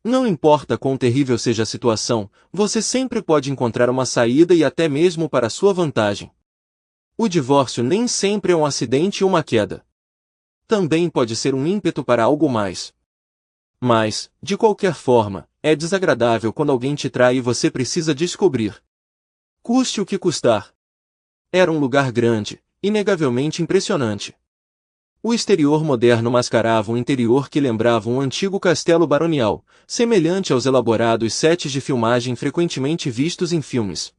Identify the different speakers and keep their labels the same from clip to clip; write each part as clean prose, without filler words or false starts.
Speaker 1: Não importa quão terrível seja a situação, você sempre pode encontrar uma saída e até mesmo para sua vantagem. O divórcio nem sempre é um acidente ou uma queda. Também pode ser um ímpeto para algo mais. Mas, de qualquer forma, é desagradável quando alguém te trai e você precisa descobrir. Custe o que custar. Era um lugar grande, inegavelmente impressionante. O exterior moderno mascarava um interior que lembrava um antigo castelo baronial, semelhante aos elaborados sets de filmagem frequentemente vistos em filmes.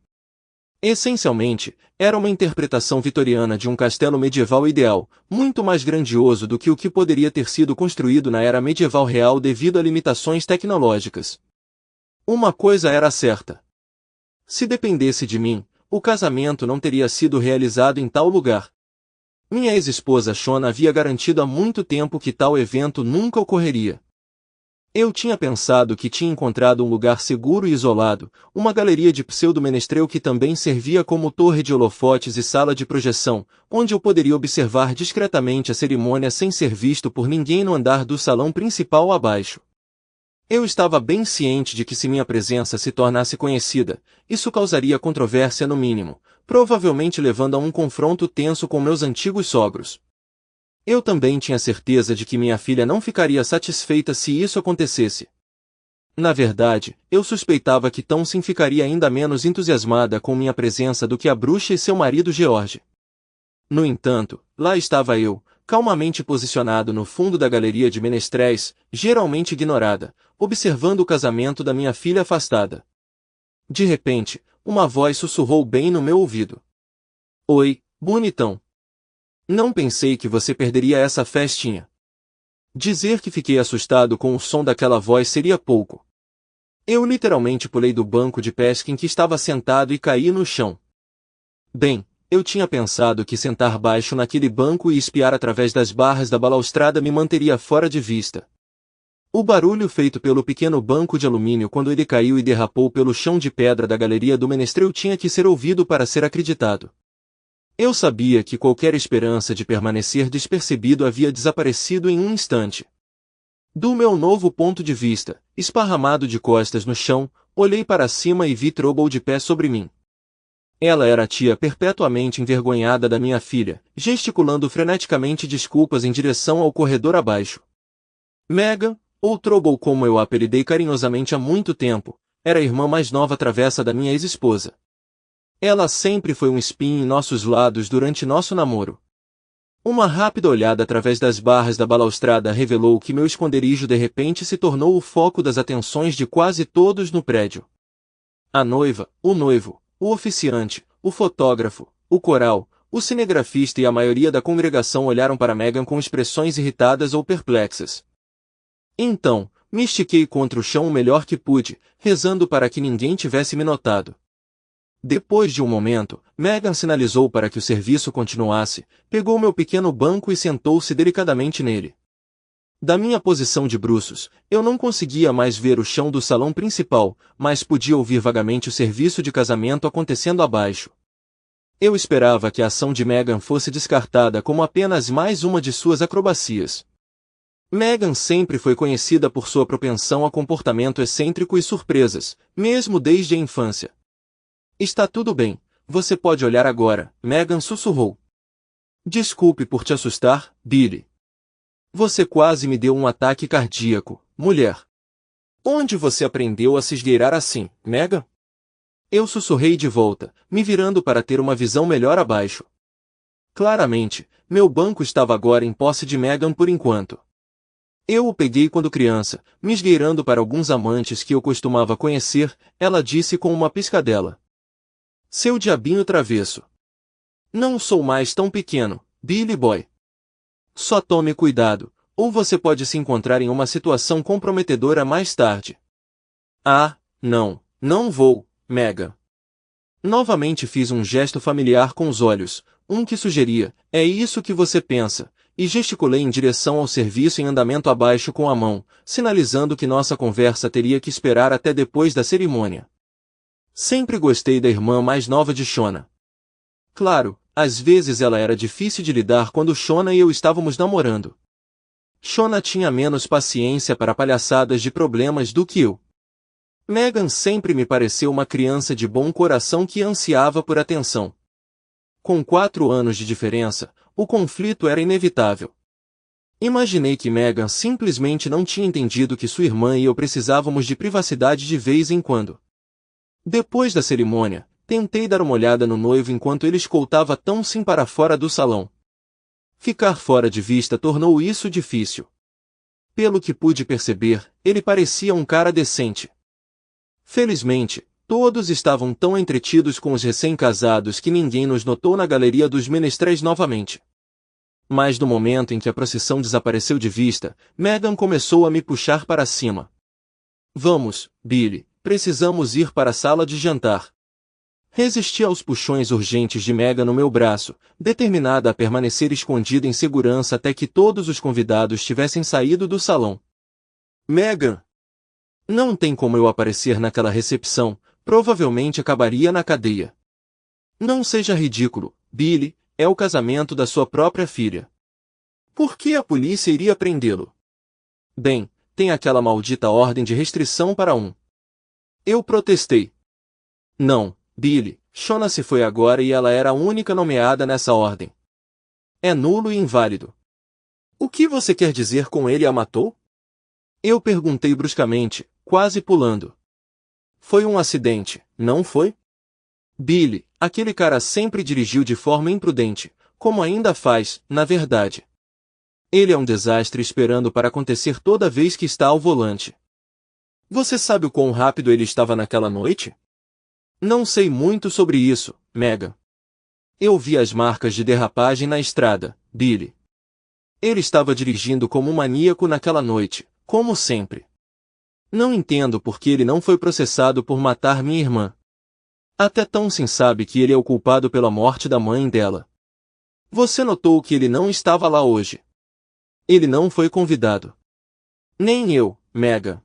Speaker 1: Essencialmente, era uma interpretação vitoriana de um castelo medieval ideal, muito mais grandioso do que o que poderia ter sido construído na era medieval real devido a limitações tecnológicas. Uma coisa era certa. Se dependesse de mim, o casamento não teria sido realizado em tal lugar. Minha ex-esposa Shona havia garantido há muito tempo que tal evento nunca ocorreria. Eu tinha pensado que tinha encontrado um lugar seguro e isolado, uma galeria de pseudo-menestrel que também servia como torre de holofotes e sala de projeção, onde eu poderia observar discretamente a cerimônia sem ser visto por ninguém no andar do salão principal abaixo. Eu estava bem ciente de que se minha presença se tornasse conhecida, isso causaria controvérsia no mínimo, provavelmente levando a um confronto tenso com meus antigos sogros. Eu também tinha certeza de que minha filha não ficaria satisfeita se isso acontecesse. Na verdade, eu suspeitava que Thompson ficaria ainda menos entusiasmada com minha presença do que a bruxa e seu marido George. No entanto, lá estava eu, calmamente posicionado no fundo da galeria de menestréis, geralmente ignorada, observando o casamento da minha filha afastada. De repente, uma voz sussurrou bem no meu ouvido. Oi, bonitão. Não pensei que você perderia essa festinha. Dizer que fiquei assustado com o som daquela voz seria pouco. Eu literalmente pulei do banco de pesca em que estava sentado e caí no chão. Bem, eu tinha pensado que sentar baixo naquele banco e espiar através das barras da balaustrada me manteria fora de vista. O barulho feito pelo pequeno banco de alumínio quando ele caiu e derrapou pelo chão de pedra da galeria do menestrel tinha que ser ouvido para ser acreditado. Eu sabia que qualquer esperança de permanecer despercebido havia desaparecido em um instante. Do meu novo ponto de vista, esparramado de costas no chão, olhei para cima e vi Trouble de pé sobre mim. Ela era a tia perpetuamente envergonhada da minha filha, gesticulando freneticamente desculpas em direção ao corredor abaixo. Megan, ou Trouble como eu a apelidei carinhosamente há muito tempo, era a irmã mais nova travessa da minha ex-esposa. Ela sempre foi um espinho em nossos lados durante nosso namoro. Uma rápida olhada através das barras da balaustrada revelou que meu esconderijo de repente se tornou o foco das atenções de quase todos no prédio. A noiva, o noivo, o oficiante, o fotógrafo, o coral, o cinegrafista e a maioria da congregação olharam para Megan com expressões irritadas ou perplexas. Então, me estiquei contra o chão o melhor que pude, rezando para que ninguém tivesse me notado. Depois de um momento, Megan sinalizou para que o serviço continuasse, pegou meu pequeno banco e sentou-se delicadamente nele. Da minha posição de bruços, eu não conseguia mais ver o chão do salão principal, mas podia ouvir vagamente o serviço de casamento acontecendo abaixo. Eu esperava que a ação de Megan fosse descartada como apenas mais uma de suas acrobacias. Megan sempre foi conhecida por sua propensão a comportamento excêntrico e surpresas, mesmo desde a infância. Está tudo bem, você pode olhar agora, Megan sussurrou. Desculpe por te assustar, Billy. Você quase me deu um ataque cardíaco, mulher. Onde você aprendeu a se esgueirar assim, Megan? Eu sussurrei de volta, me virando para ter uma visão melhor abaixo. Claramente, meu banco estava agora em posse de Megan por enquanto. Eu o peguei quando criança, me esgueirando para alguns amantes que eu costumava conhecer, ela disse com uma piscadela. Seu diabinho travesso. Não sou mais tão pequeno, Billy Boy. Só tome cuidado, ou você pode se encontrar em uma situação comprometedora mais tarde. Ah, não, não vou, Megan. Novamente fiz um gesto familiar com os olhos, um que sugeria, é isso que você pensa, e gesticulei em direção ao serviço em andamento abaixo com a mão, sinalizando que nossa conversa teria que esperar até depois da cerimônia. Sempre gostei da irmã mais nova de Shona. Claro, às vezes ela era difícil de lidar quando Shona e eu estávamos namorando. Shona tinha menos paciência para palhaçadas de problemas do que eu. Megan sempre me pareceu uma criança de bom coração que ansiava por atenção. Com 4 anos de diferença, o conflito era inevitável. Imaginei que Megan simplesmente não tinha entendido que sua irmã e eu precisávamos de privacidade de vez em quando. Depois da cerimônia, tentei dar uma olhada no noivo enquanto ele escoltava Townsend para fora do salão. Ficar fora de vista tornou isso difícil. Pelo que pude perceber, ele parecia um cara decente. Felizmente, todos estavam tão entretidos com os recém-casados que ninguém nos notou na galeria dos menestréis novamente. Mas no momento em que a procissão desapareceu de vista, Megan começou a me puxar para cima. Vamos, Billy, precisamos ir para a sala de jantar. Resisti aos puxões urgentes de Megan no meu braço, determinada a permanecer escondida em segurança até que todos os convidados tivessem saído do salão. Megan! Não tem como eu aparecer naquela recepção, provavelmente acabaria na cadeia. Não seja ridículo, Billy, é o casamento da sua própria filha. Por que a polícia iria prendê-lo? Bem, tem aquela maldita ordem de restrição para um. Eu protestei. Não, Billy, Shona se foi agora e ela era a única nomeada nessa ordem. É nulo e inválido. O que você quer dizer com ele a matou? Eu perguntei bruscamente, quase pulando. Foi um acidente, não foi? Billy, aquele cara sempre dirigiu de forma imprudente, como ainda faz, na verdade. Ele é um desastre esperando para acontecer toda vez que está ao volante. Você sabe o quão rápido ele estava naquela noite? Não sei muito sobre isso, Megan. Eu vi as marcas de derrapagem na estrada, Billy. Ele estava dirigindo como um maníaco naquela noite, como sempre. Não entendo por que ele não foi processado por matar minha irmã. Até Townsend sabe que ele é o culpado pela morte da mãe dela. Você notou que ele não estava lá hoje. Ele não foi convidado. Nem eu, Megan.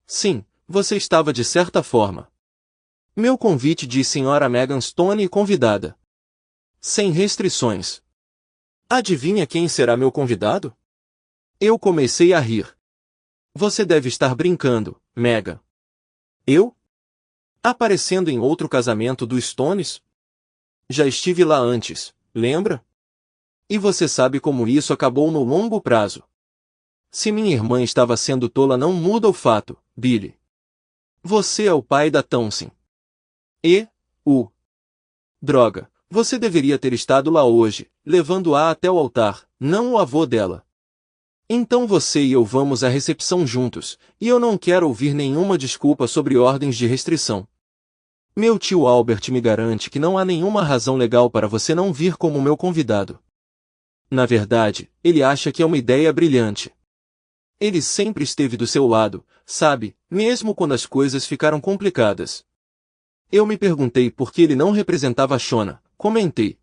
Speaker 1: Sim, você estava de certa forma. Meu convite de Sra. Megan Stone e convidada. Sem restrições. Adivinha quem será meu convidado? Eu comecei a rir. Você deve estar brincando, Megan. Eu? Aparecendo em outro casamento dos Stones? Já estive lá antes, lembra? E você sabe como isso acabou no longo prazo. Se minha irmã estava sendo tola não muda o fato, Billy. Você é o pai da Townsend. Droga, você deveria ter estado lá hoje, levando-a até o altar, não o avô dela. Então você e eu vamos à recepção juntos, e eu não quero ouvir nenhuma desculpa sobre ordens de restrição. Meu tio Albert me garante que não há nenhuma razão legal para você não vir como meu convidado. Na verdade, ele acha que é uma ideia brilhante. Ele sempre esteve do seu lado, sabe, mesmo quando as coisas ficaram complicadas. Eu me perguntei por que ele não representava a Shona, comentei.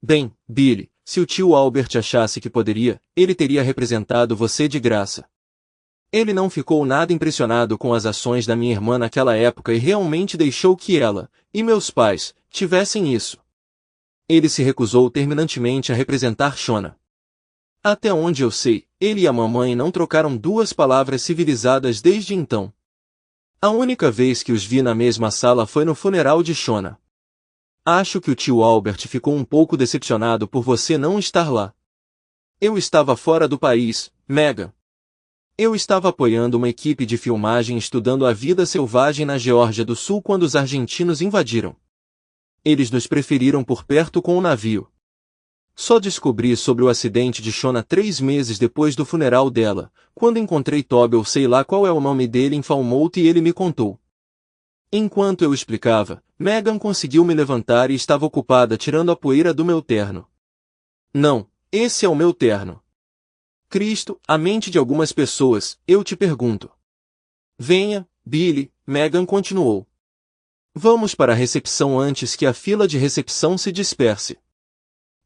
Speaker 1: Bem, Billy, se o tio Albert achasse que poderia, ele teria representado você de graça. Ele não ficou nada impressionado com as ações da minha irmã naquela época e realmente deixou que ela, e meus pais, tivessem isso. Ele se recusou terminantemente a representar Shona. Até onde eu sei, ele e a mamãe não trocaram 2 palavras civilizadas desde então. A única vez que os vi na mesma sala foi no funeral de Shona. Acho que o tio Albert ficou um pouco decepcionado por você não estar lá. Eu estava fora do país, Megan. Eu estava apoiando uma equipe de filmagem estudando a vida selvagem na Geórgia do Sul quando os argentinos invadiram. Eles nos preferiram por perto com o navio. Só descobri sobre o acidente de Shona 3 meses depois do funeral dela, quando encontrei Toby ou sei lá qual é o nome dele em Falmouth e ele me contou. Enquanto eu explicava, Megan conseguiu me levantar e estava ocupada tirando a poeira do meu terno. Não, esse é o meu terno. Cristo, a mente de algumas pessoas, eu te pergunto. Venha, Billy, Megan continuou. Vamos para a recepção antes que a fila de recepção se disperse.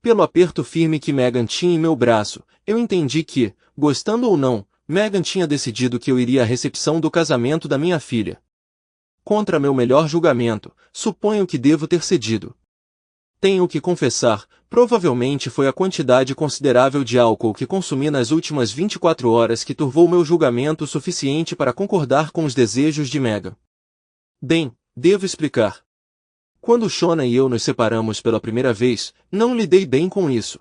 Speaker 1: Pelo aperto firme que Megan tinha em meu braço, eu entendi que, gostando ou não, Megan tinha decidido que eu iria à recepção do casamento da minha filha. Contra meu melhor julgamento, suponho que devo ter cedido. Tenho que confessar, provavelmente foi a quantidade considerável de álcool que consumi nas últimas 24 horas que turvou meu julgamento o suficiente para concordar com os desejos de Megan. Bem, devo explicar. Quando Shona e eu nos separamos pela primeira vez, não lidei bem com isso.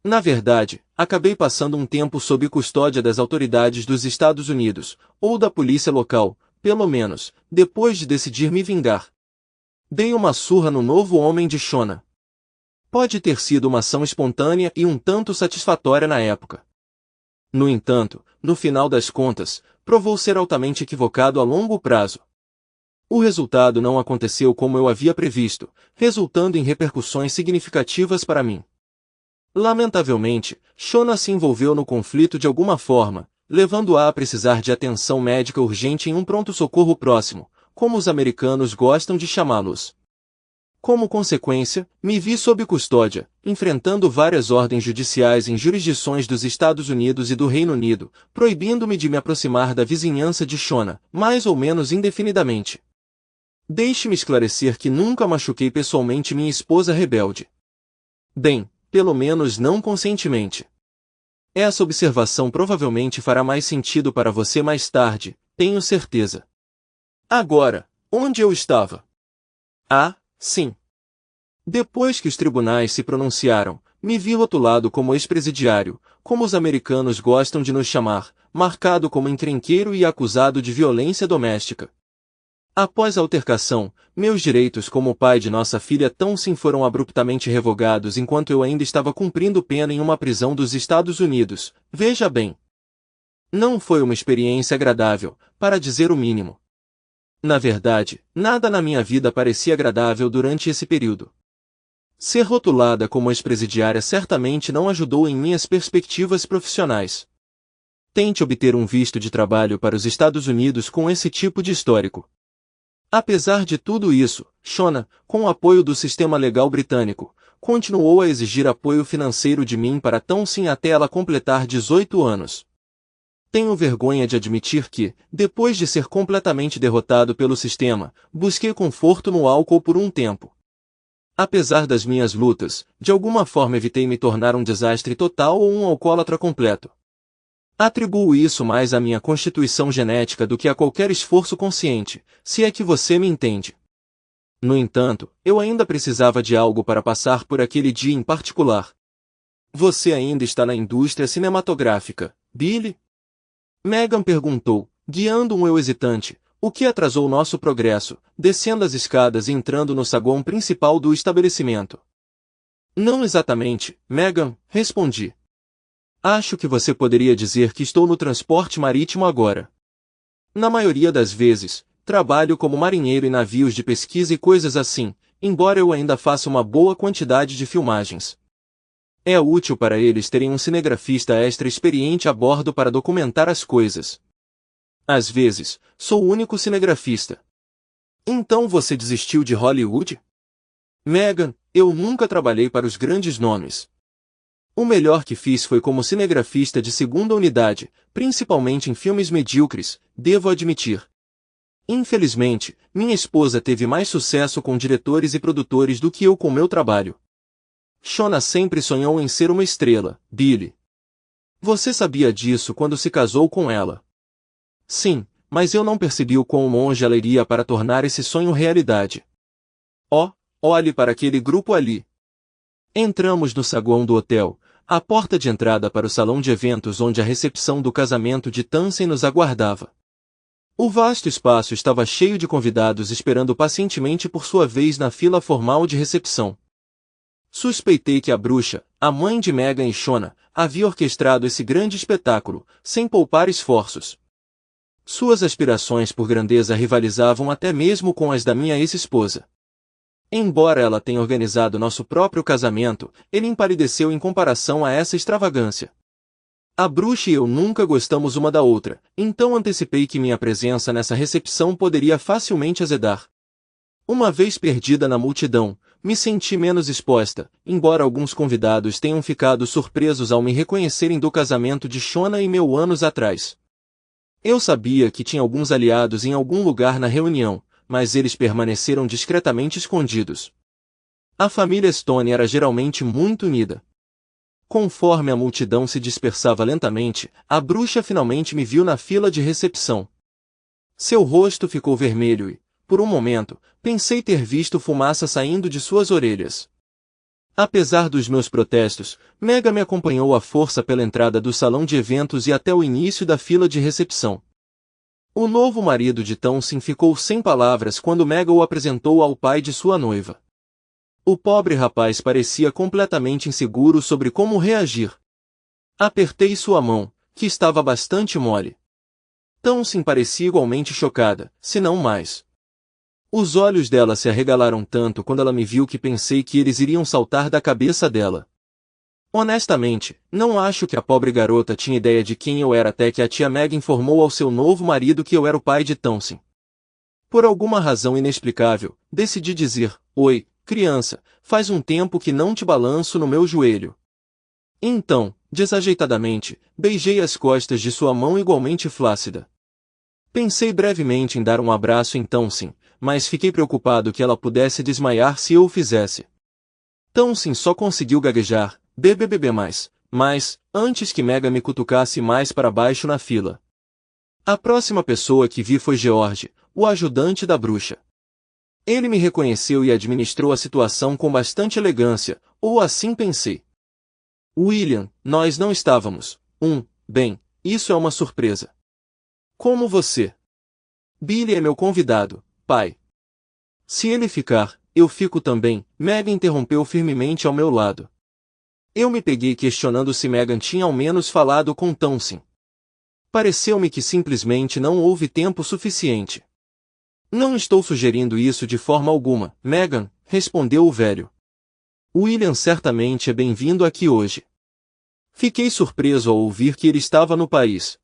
Speaker 1: Na verdade, acabei passando um tempo sob custódia das autoridades dos Estados Unidos, ou da polícia local, pelo menos, depois de decidir me vingar. Dei uma surra no novo homem de Shona. Pode ter sido uma ação espontânea e um tanto satisfatória na época. No entanto, no final das contas, provou ser altamente equivocado a longo prazo. O resultado não aconteceu como eu havia previsto, resultando em repercussões significativas para mim. Lamentavelmente, Shona se envolveu no conflito de alguma forma, levando-a a precisar de atenção médica urgente em um pronto-socorro próximo, como os americanos gostam de chamá-los. Como consequência, me vi sob custódia, enfrentando várias ordens judiciais em jurisdições dos Estados Unidos e do Reino Unido, proibindo-me de me aproximar da vizinhança de Shona, mais ou menos indefinidamente. Deixe-me esclarecer que nunca machuquei pessoalmente minha esposa rebelde. Bem, pelo menos não conscientemente. Essa observação provavelmente fará mais sentido para você mais tarde, tenho certeza. Agora, onde eu estava? Ah, sim. Depois que os tribunais se pronunciaram, me vi rotulado como ex-presidiário, como os americanos gostam de nos chamar, marcado como encrenqueiro e acusado de violência doméstica. Após a altercação, meus direitos como pai de nossa filha Townsend foram abruptamente revogados enquanto eu ainda estava cumprindo pena em uma prisão dos Estados Unidos, veja bem. Não foi uma experiência agradável, para dizer o mínimo. Na verdade, nada na minha vida parecia agradável durante esse período. Ser rotulada como ex-presidiária certamente não ajudou em minhas perspectivas profissionais. Tente obter um visto de trabalho para os Estados Unidos com esse tipo de histórico. Apesar de tudo isso, Shona, com o apoio do sistema legal britânico, continuou a exigir apoio financeiro de mim para Townsend até ela completar 18 anos. Tenho vergonha de admitir que, depois de ser completamente derrotado pelo sistema, busquei conforto no álcool por um tempo. Apesar das minhas lutas, de alguma forma evitei me tornar um desastre total ou um alcoólatra completo. Atribuo isso mais à minha constituição genética do que a qualquer esforço consciente, se é que você me entende. No entanto, eu ainda precisava de algo para passar por aquele dia em particular. Você ainda está na indústria cinematográfica, Billy? Megan perguntou, guiando um eu hesitante, o que atrasou nosso progresso, descendo as escadas e entrando no saguão principal do estabelecimento. Não exatamente, Megan, respondi. Acho que você poderia dizer que estou no transporte marítimo agora. Na maioria das vezes, trabalho como marinheiro em navios de pesquisa e coisas assim, embora eu ainda faça uma boa quantidade de filmagens. É útil para eles terem um cinegrafista extra experiente a bordo para documentar as coisas. Às vezes, sou o único cinegrafista. Então você desistiu de Hollywood? Megan, eu nunca trabalhei para os grandes nomes. O melhor que fiz foi como cinegrafista de segunda unidade, principalmente em filmes medíocres, devo admitir. Infelizmente, minha esposa teve mais sucesso com diretores e produtores do que eu com meu trabalho. Shona sempre sonhou em ser uma estrela, Billy. Você sabia disso quando se casou com ela? Sim, mas eu não percebi o quão longe ela iria para tornar esse sonho realidade. Oh, olhe para aquele grupo ali. Entramos no saguão do hotel, a porta de entrada para o salão de eventos onde a recepção do casamento de Townsend nos aguardava. O vasto espaço estava cheio de convidados esperando pacientemente por sua vez na fila formal de recepção. Suspeitei que a bruxa, a mãe de Megan e Shona, havia orquestrado esse grande espetáculo, sem poupar esforços. Suas aspirações por grandeza rivalizavam até mesmo com as da minha ex-esposa. Embora ela tenha organizado nosso próprio casamento, ele empalideceu em comparação a essa extravagância. A bruxa e eu nunca gostamos uma da outra, então antecipei que minha presença nessa recepção poderia facilmente azedar. Uma vez perdida na multidão, me senti menos exposta, embora alguns convidados tenham ficado surpresos ao me reconhecerem do casamento de Shona e meu anos atrás. Eu sabia que tinha alguns aliados em algum lugar na reunião, mas eles permaneceram discretamente escondidos. A família Stone era geralmente muito unida. Conforme a multidão se dispersava lentamente, a bruxa finalmente me viu na fila de recepção. Seu rosto ficou vermelho e, por um momento, pensei ter visto fumaça saindo de suas orelhas. Apesar dos meus protestos, Mega me acompanhou à força pela entrada do salão de eventos e até o início da fila de recepção. O novo marido de Townsend ficou sem palavras quando Mega o apresentou ao pai de sua noiva. O pobre rapaz parecia completamente inseguro sobre como reagir. Apertei sua mão, que estava bastante mole. Townsend parecia igualmente chocada, se não mais. Os olhos dela se arregalaram tanto quando ela me viu que pensei que eles iriam saltar da cabeça dela. Honestamente, não acho que a pobre garota tinha ideia de quem eu era até que a tia Meg informou ao seu novo marido que eu era o pai de Townsend. Por alguma razão inexplicável, decidi dizer: "Oi, criança, faz um tempo que não te balanço no meu joelho." Então, desajeitadamente, beijei as costas de sua mão igualmente flácida. Pensei brevemente em dar um abraço em Townsend, mas fiquei preocupado que ela pudesse desmaiar se eu o fizesse. Townsend só conseguiu gaguejar, bebê mais, mas, antes que Mega me cutucasse mais para baixo na fila. A próxima pessoa que vi foi George, o ajudante da bruxa. Ele me reconheceu e administrou a situação com bastante elegância, ou assim pensei. William, nós não estávamos. Bem, isso é uma surpresa. Como você? Billy é meu convidado, pai. Se ele ficar, eu fico também, Megan interrompeu firmemente ao meu lado. Eu me peguei questionando se Megan tinha ao menos falado com Townsend. Pareceu-me que simplesmente não houve tempo suficiente. Não estou sugerindo isso de forma alguma, Megan, respondeu o velho. William certamente é bem-vindo aqui hoje. Fiquei surpreso ao ouvir que ele estava no país.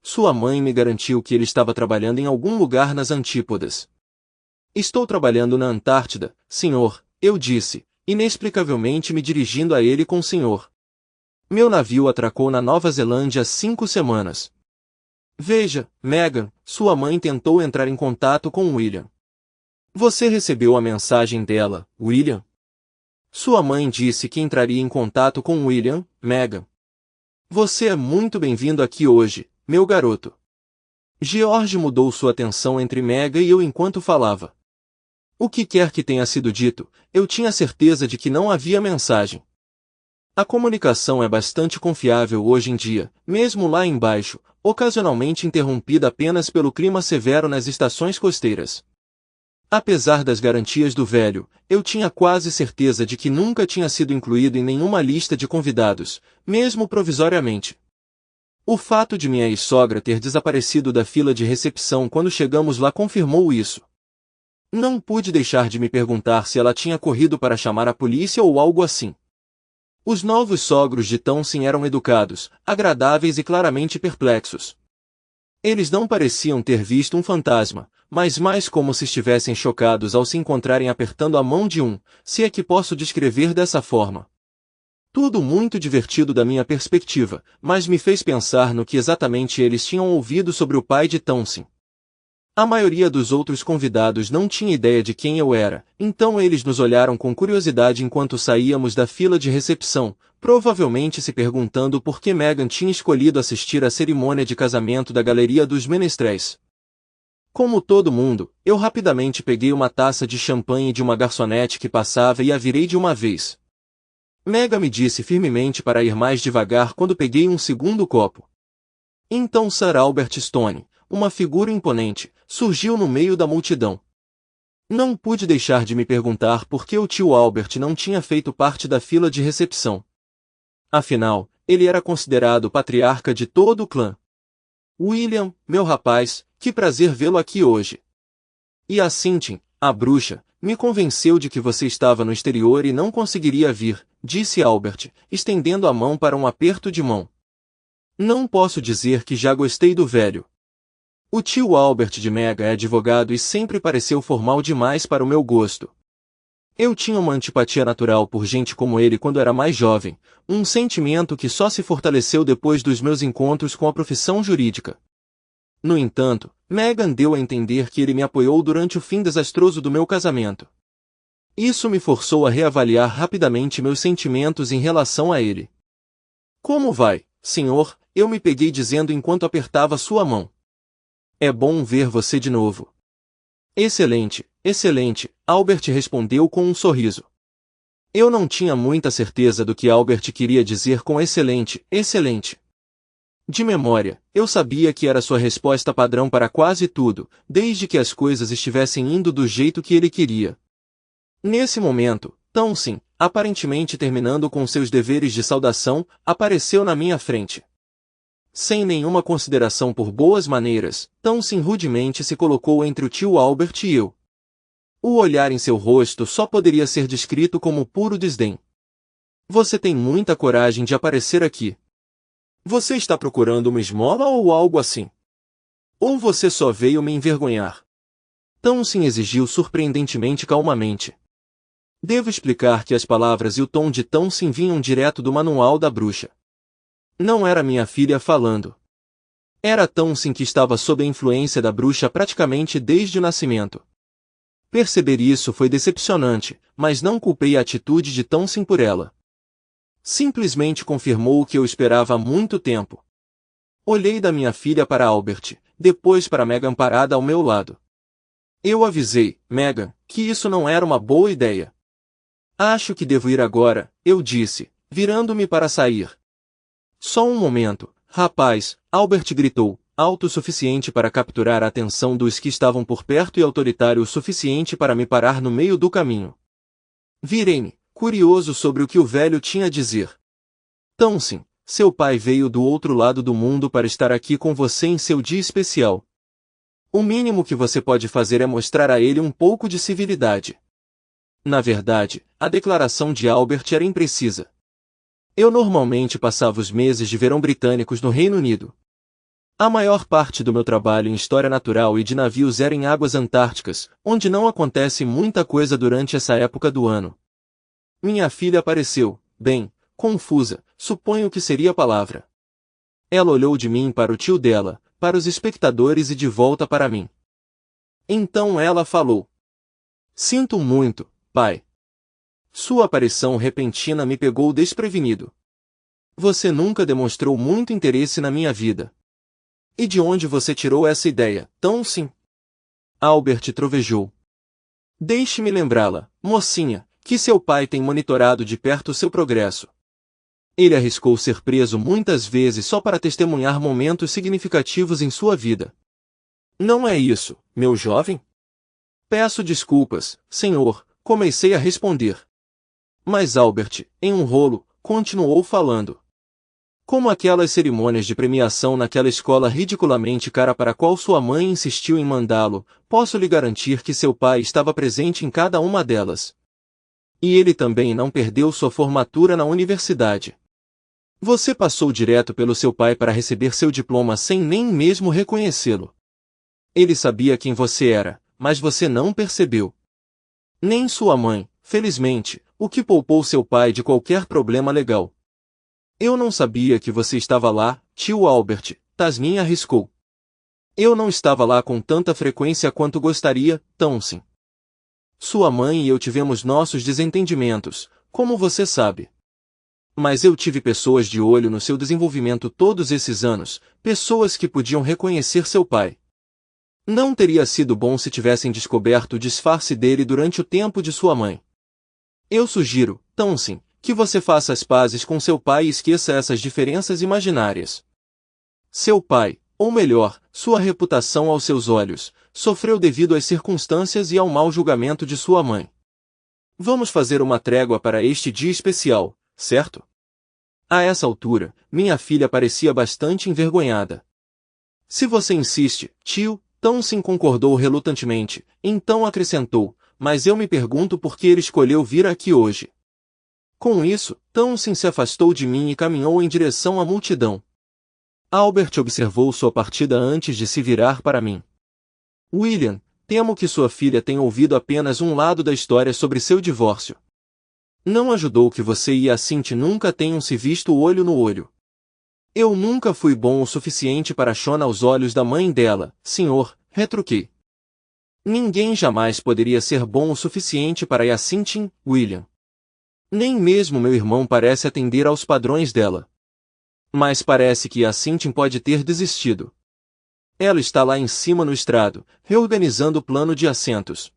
Speaker 1: Sua mãe me garantiu que ele estava trabalhando em algum lugar nas Antípodas. Estou trabalhando na Antártida, senhor, eu disse, inexplicavelmente me dirigindo a ele com senhor. Meu navio atracou na Nova Zelândia há 5 semanas. Veja, Megan, sua mãe tentou entrar em contato com William. Você recebeu a mensagem dela, William? Sua mãe disse que entraria em contato com William, Megan. Você é muito bem-vindo aqui hoje, meu garoto. George mudou sua atenção entre Mega e eu enquanto falava. O que quer que tenha sido dito, eu tinha certeza de que não havia mensagem. A comunicação é bastante confiável hoje em dia, mesmo lá embaixo, ocasionalmente interrompida apenas pelo clima severo nas estações costeiras. Apesar das garantias do velho, eu tinha quase certeza de que nunca tinha sido incluído em nenhuma lista de convidados, mesmo provisoriamente. O fato de minha ex-sogra ter desaparecido da fila de recepção quando chegamos lá confirmou isso. Não pude deixar de me perguntar se ela tinha corrido para chamar a polícia ou algo assim. Os novos sogros de Townsend eram educados, agradáveis e claramente perplexos. Eles não pareciam ter visto um fantasma, mas mais como se estivessem chocados ao se encontrarem apertando a mão de se é que posso descrever dessa forma. Tudo muito divertido da minha perspectiva, mas me fez pensar no que exatamente eles tinham ouvido sobre o pai de Townsend. A maioria dos outros convidados não tinha ideia de quem eu era, então eles nos olharam com curiosidade enquanto saíamos da fila de recepção, provavelmente se perguntando por que Megan tinha escolhido assistir à cerimônia de casamento da Galeria dos Menestréis. Como todo mundo, eu rapidamente peguei uma taça de champanhe de uma garçonete que passava e a virei de uma vez. Mega me disse firmemente para ir mais devagar quando peguei um segundo copo. Então Sir Albert Stone, uma figura imponente, surgiu no meio da multidão. Não pude deixar de me perguntar por que o tio Albert não tinha feito parte da fila de recepção. Afinal, ele era considerado o patriarca de todo o clã. William, meu rapaz, que prazer vê-lo aqui hoje. E a Cynthia, a bruxa, me convenceu de que você estava no exterior e não conseguiria vir, disse Albert, estendendo a mão para um aperto de mão. Não posso dizer que já gostei do velho. O tio Albert de Mega é advogado e sempre pareceu formal demais para o meu gosto. Eu tinha uma antipatia natural por gente como ele quando era mais jovem, um sentimento que só se fortaleceu depois dos meus encontros com a profissão jurídica. No entanto, Megan deu a entender que ele me apoiou durante o fim desastroso do meu casamento. Isso me forçou a reavaliar rapidamente meus sentimentos em relação a ele. Como vai, senhor? Eu me peguei dizendo enquanto apertava sua mão. É bom ver você de novo. Excelente, excelente, Albert respondeu com um sorriso. Eu não tinha muita certeza do que Albert queria dizer com excelente, excelente. De memória, eu sabia que era sua resposta padrão para quase tudo, desde que as coisas estivessem indo do jeito que ele queria. Nesse momento, Townsend, aparentemente terminando com seus deveres de saudação, apareceu na minha frente. Sem nenhuma consideração por boas maneiras, Townsend rudemente se colocou entre o tio Albert e eu. O olhar em seu rosto só poderia ser descrito como puro desdém. Você tem muita coragem de aparecer aqui. Você está procurando uma esmola ou algo assim? Ou você só veio me envergonhar? Townsend exigiu surpreendentemente calmamente. Devo explicar que as palavras e o tom de Townsend vinham direto do manual da bruxa. Não era minha filha falando. Era Townsend que estava sob a influência da bruxa praticamente desde o nascimento. Perceber isso foi decepcionante, mas não culpei a atitude de Townsend por ela. Simplesmente confirmou o que eu esperava há muito tempo. Olhei da minha filha para Albert, depois para Megan parada ao meu lado. Eu avisei, Megan, que isso não era uma boa ideia. Acho que devo ir agora, eu disse, virando-me para sair. Só um momento, rapaz, Albert gritou, alto o suficiente para capturar a atenção dos que estavam por perto e autoritário o suficiente para me parar no meio do caminho. Virei-me, curioso sobre o que o velho tinha a dizer. Townsend, seu pai veio do outro lado do mundo para estar aqui com você em seu dia especial. O mínimo que você pode fazer é mostrar a ele um pouco de civilidade. Na verdade, a declaração de Albert era imprecisa. Eu normalmente passava os meses de verão britânicos no Reino Unido. A maior parte do meu trabalho em história natural e de navios era em águas antárticas, onde não acontece muita coisa durante essa época do ano. Minha filha apareceu, bem, confusa, suponho que seria a palavra. Ela olhou de mim para o tio dela, para os espectadores e de volta para mim. Então ela falou. Sinto muito, pai. Sua aparição repentina me pegou desprevenido. Você nunca demonstrou muito interesse na minha vida. E de onde você tirou essa ideia, Townsend? Albert trovejou. Deixe-me lembrá-la, mocinha, que seu pai tem monitorado de perto seu progresso. Ele arriscou ser preso muitas vezes só para testemunhar momentos significativos em sua vida. Não é isso, meu jovem? Peço desculpas, senhor, comecei a responder. Mas Albert, em um rolo, continuou falando. Como aquelas cerimônias de premiação naquela escola ridiculamente cara para a qual sua mãe insistiu em mandá-lo, posso lhe garantir que seu pai estava presente em cada uma delas. E ele também não perdeu sua formatura na universidade. Você passou direto pelo seu pai para receber seu diploma sem nem mesmo reconhecê-lo. Ele sabia quem você era, mas você não percebeu. Nem sua mãe, felizmente, o que poupou seu pai de qualquer problema legal. Eu não sabia que você estava lá, tio Albert, Tasmin arriscou. Eu não estava lá com tanta frequência quanto gostaria, Townsend. Sua mãe e eu tivemos nossos desentendimentos, como você sabe. Mas eu tive pessoas de olho no seu desenvolvimento todos esses anos, pessoas que podiam reconhecer seu pai. Não teria sido bom se tivessem descoberto o disfarce dele durante o tempo de sua mãe. Eu sugiro, Townsend, que você faça as pazes com seu pai e esqueça essas diferenças imaginárias. Seu pai, ou melhor, sua reputação aos seus olhos, sofreu devido às circunstâncias e ao mau julgamento de sua mãe. Vamos fazer uma trégua para este dia especial, certo? A essa altura, minha filha parecia bastante envergonhada. Se você insiste, tio, Townsend concordou relutantemente, então acrescentou, mas eu me pergunto por que ele escolheu vir aqui hoje. Com isso, Townsend se afastou de mim e caminhou em direção à multidão. Albert observou sua partida antes de se virar para mim. William, temo que sua filha tenha ouvido apenas um lado da história sobre seu divórcio. Não ajudou que você e a Cindy nunca tenham se visto olho no olho. Eu nunca fui bom o suficiente para Shona aos olhos da mãe dela, senhor, retruquei. Ninguém jamais poderia ser bom o suficiente para Yacintin, William. Nem mesmo meu irmão parece atender aos padrões dela. Mas parece que Yacintin pode ter desistido. Ela está lá em cima no estrado, reorganizando o plano de assentos.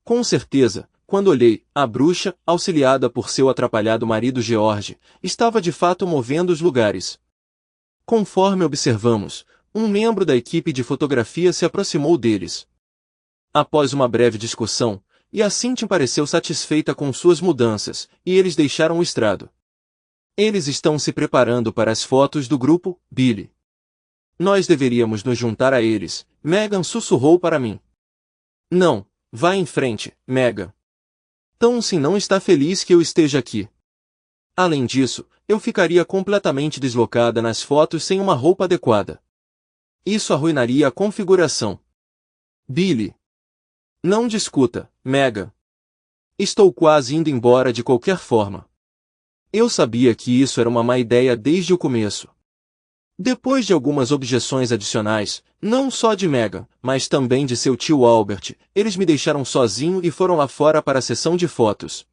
Speaker 1: Com certeza, quando olhei, a bruxa, auxiliada por seu atrapalhado marido George, estava de fato movendo os lugares. Conforme observamos, um membro da equipe de fotografia se aproximou deles. Após uma breve discussão, Yacintin pareceu satisfeita com suas mudanças, e eles deixaram o estrado. Eles estão se preparando para as fotos do grupo, Billy. Nós deveríamos nos juntar a eles, Megan sussurrou para mim. Não, vá em frente, Megan. Townsend não está feliz que eu esteja aqui. Além disso, eu ficaria completamente deslocada nas fotos sem uma roupa adequada. Isso arruinaria a configuração. Billy. Não discuta, Megan. Estou quase indo embora de qualquer forma. Eu sabia que isso era uma má ideia desde o começo. Depois de algumas objeções adicionais, não só de Megan, mas também de seu tio Albert, eles me deixaram sozinho e foram lá fora para a sessão de fotos.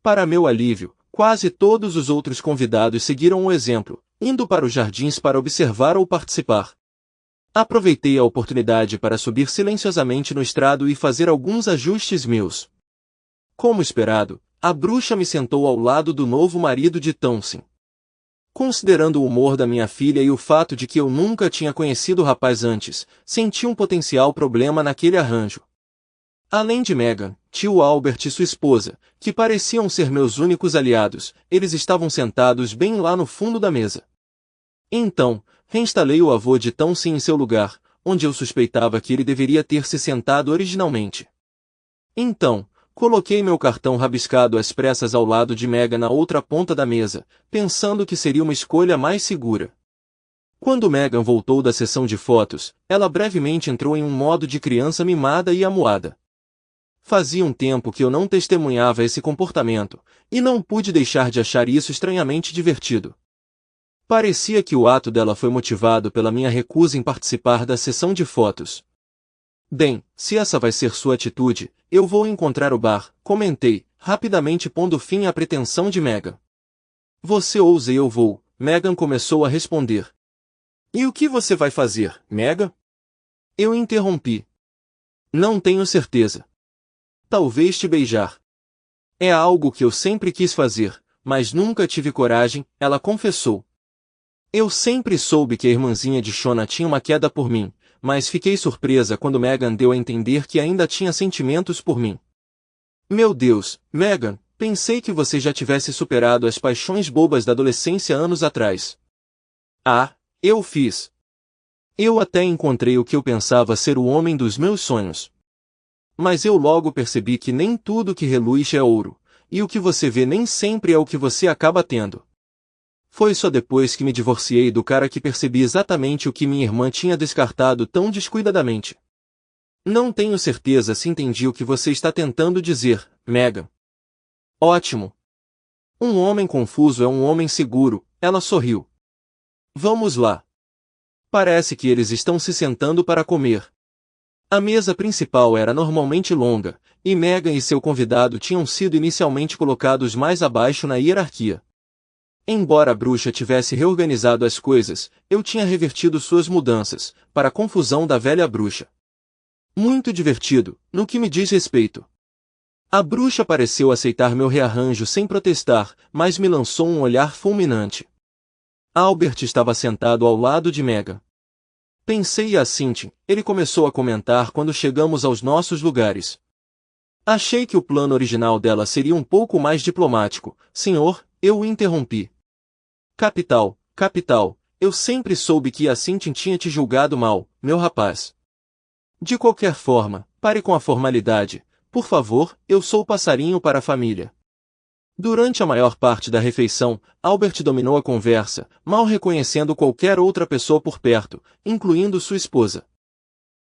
Speaker 1: Para meu alívio, quase todos os outros convidados seguiram o exemplo, indo para os jardins para observar ou participar. Aproveitei a oportunidade para subir silenciosamente no estrado e fazer alguns ajustes meus. Como esperado, a bruxa me sentou ao lado do novo marido de Townsend. Considerando o humor da minha filha e o fato de que eu nunca tinha conhecido o rapaz antes, senti um potencial problema naquele arranjo. Além de Megan, tio Albert e sua esposa, que pareciam ser meus únicos aliados, eles estavam sentados bem lá no fundo da mesa. Então, reinstalei o avô de Townsend em seu lugar, onde eu suspeitava que ele deveria ter se sentado originalmente. Então, coloquei meu cartão rabiscado às pressas ao lado de Megan na outra ponta da mesa, pensando que seria uma escolha mais segura. Quando Megan voltou da sessão de fotos, ela brevemente entrou em um modo de criança mimada e amuada. Fazia um tempo que eu não testemunhava esse comportamento, e não pude deixar de achar isso estranhamente divertido. Parecia que o ato dela foi motivado pela minha recusa em participar da sessão de fotos. Bem, se essa vai ser sua atitude, eu vou encontrar o bar, comentei, rapidamente pondo fim à pretensão de Megan. Você ousa e eu vou, Megan começou a responder. E o que você vai fazer, Megan? Eu interrompi. Não tenho certeza. Talvez te beijar. É algo que eu sempre quis fazer, mas nunca tive coragem, ela confessou. Eu sempre soube que a irmãzinha de Shona tinha uma queda por mim, mas fiquei surpresa quando Megan deu a entender que ainda tinha sentimentos por mim. Meu Deus, Megan, pensei que você já tivesse superado as paixões bobas da adolescência anos atrás. Ah, eu fiz. Eu até encontrei o que eu pensava ser o homem dos meus sonhos. Mas eu logo percebi que nem tudo que reluz é ouro, e o que você vê nem sempre é o que você acaba tendo. Foi só depois que me divorciei do cara que percebi exatamente o que minha irmã tinha descartado tão descuidadamente. Não tenho certeza se entendi o que você está tentando dizer, Megan. Ótimo. Um homem confuso é um homem seguro, ela sorriu. Vamos lá. Parece que eles estão se sentando para comer. A mesa principal era normalmente longa, e Megan e seu convidado tinham sido inicialmente colocados mais abaixo na hierarquia. Embora a bruxa tivesse reorganizado as coisas, eu tinha revertido suas mudanças, para a confusão da velha bruxa. Muito divertido, no que me diz respeito. A bruxa pareceu aceitar meu rearranjo sem protestar, mas me lançou um olhar fulminante. Albert estava sentado ao lado de Megan. Pensei assim, ele começou a comentar quando chegamos aos nossos lugares. Achei que o plano original dela seria um pouco mais diplomático, senhor, eu o interrompi. Capital, eu sempre soube que Yacintin tinha te julgado mal, meu rapaz. De qualquer forma, pare com a formalidade, por favor, eu sou o passarinho para a família. Durante a maior parte da refeição, Albert dominou a conversa, mal reconhecendo qualquer outra pessoa por perto, incluindo sua esposa.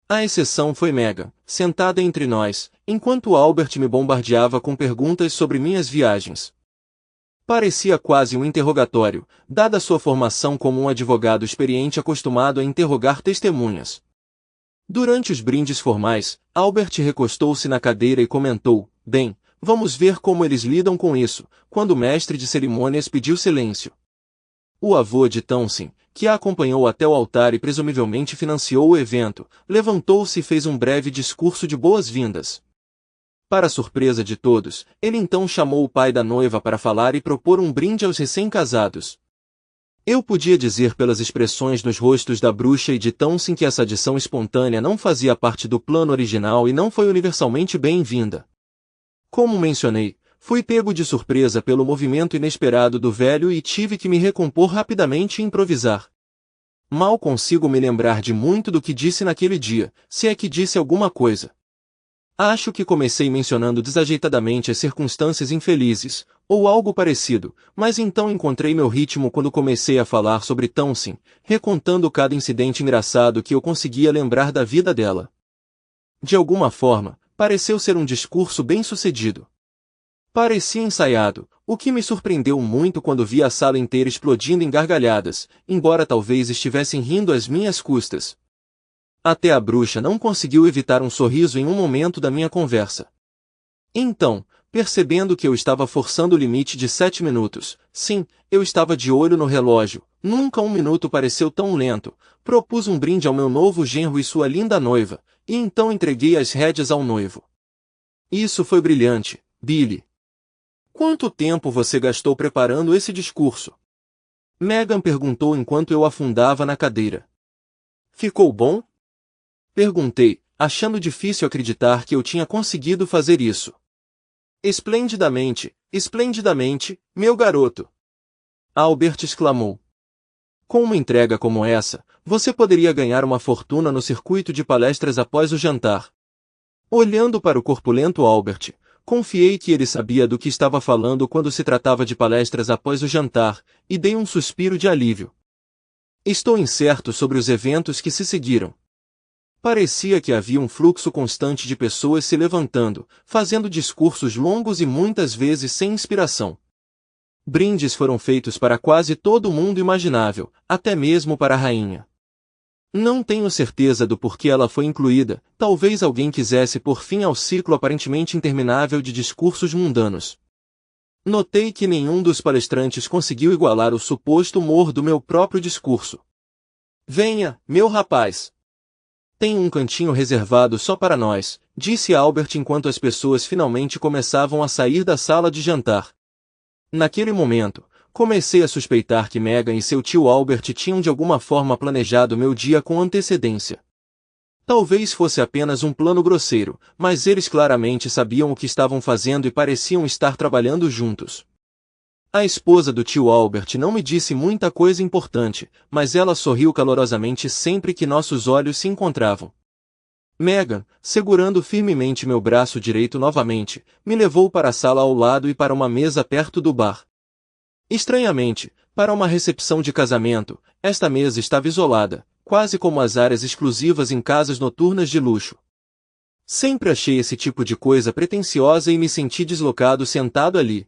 Speaker 1: A exceção foi Megan, sentada entre nós, enquanto Albert me bombardeava com perguntas sobre minhas viagens. Parecia quase um interrogatório, dada sua formação como um advogado experiente acostumado a interrogar testemunhas. Durante os brindes formais, Albert recostou-se na cadeira e comentou: "Bem, vamos ver como eles lidam com isso", quando o mestre de cerimônias pediu silêncio. O avô de Townsend, que a acompanhou até o altar e presumivelmente financiou o evento, levantou-se e fez um breve discurso de boas-vindas. Para surpresa de todos, ele então chamou o pai da noiva para falar e propor um brinde aos recém-casados. Eu podia dizer pelas expressões nos rostos da bruxa e de Townsend que essa adição espontânea não fazia parte do plano original e não foi universalmente bem-vinda. Como mencionei, fui pego de surpresa pelo movimento inesperado do velho e tive que me recompor rapidamente e improvisar. Mal consigo me lembrar de muito do que disse naquele dia, se é que disse alguma coisa. Acho que comecei mencionando desajeitadamente as circunstâncias infelizes, ou algo parecido, mas então encontrei meu ritmo quando comecei a falar sobre Townsend, recontando cada incidente engraçado que eu conseguia lembrar da vida dela. De alguma forma, pareceu ser um discurso bem-sucedido. Parecia ensaiado, o que me surpreendeu muito quando vi a sala inteira explodindo em gargalhadas, embora talvez estivessem rindo às minhas custas. Até a bruxa não conseguiu evitar um sorriso em um momento da minha conversa. Então, percebendo que eu estava forçando o limite de 7 minutos, sim, eu estava de olho no relógio, nunca um minuto pareceu tão lento, propus um brinde ao meu novo genro e sua linda noiva, e então entreguei as rédeas ao noivo. Isso foi brilhante, Billy. Quanto tempo você gastou preparando esse discurso? Megan perguntou enquanto eu afundava na cadeira. Ficou bom? Perguntei, achando difícil acreditar que eu tinha conseguido fazer isso. Esplendidamente, esplendidamente, meu garoto! Albert exclamou. Com uma entrega como essa, você poderia ganhar uma fortuna no circuito de palestras após o jantar. Olhando para o corpulento Albert, confiei que ele sabia do que estava falando quando se tratava de palestras após o jantar, e dei um suspiro de alívio. Estou incerto sobre os eventos que se seguiram. Parecia que havia um fluxo constante de pessoas se levantando, fazendo discursos longos e muitas vezes sem inspiração. Brindes foram feitos para quase todo mundo imaginável, até mesmo para a rainha. Não tenho certeza do porquê ela foi incluída, talvez alguém quisesse pôr fim ao ciclo aparentemente interminável de discursos mundanos. Notei que nenhum dos palestrantes conseguiu igualar o suposto humor do meu próprio discurso. Venha, meu rapaz! Tem um cantinho reservado só para nós, disse Albert enquanto as pessoas finalmente começavam a sair da sala de jantar. Naquele momento, comecei a suspeitar que Megan e seu tio Albert tinham de alguma forma planejado meu dia com antecedência. Talvez fosse apenas um plano grosseiro, mas eles claramente sabiam o que estavam fazendo e pareciam estar trabalhando juntos. A esposa do tio Albert não me disse muita coisa importante, mas ela sorriu calorosamente sempre que nossos olhos se encontravam. Megan, segurando firmemente meu braço direito novamente, me levou para a sala ao lado e para uma mesa perto do bar. Estranhamente, para uma recepção de casamento, esta mesa estava isolada, quase como as áreas exclusivas em casas noturnas de luxo. Sempre achei esse tipo de coisa pretensiosa e me senti deslocado sentado ali.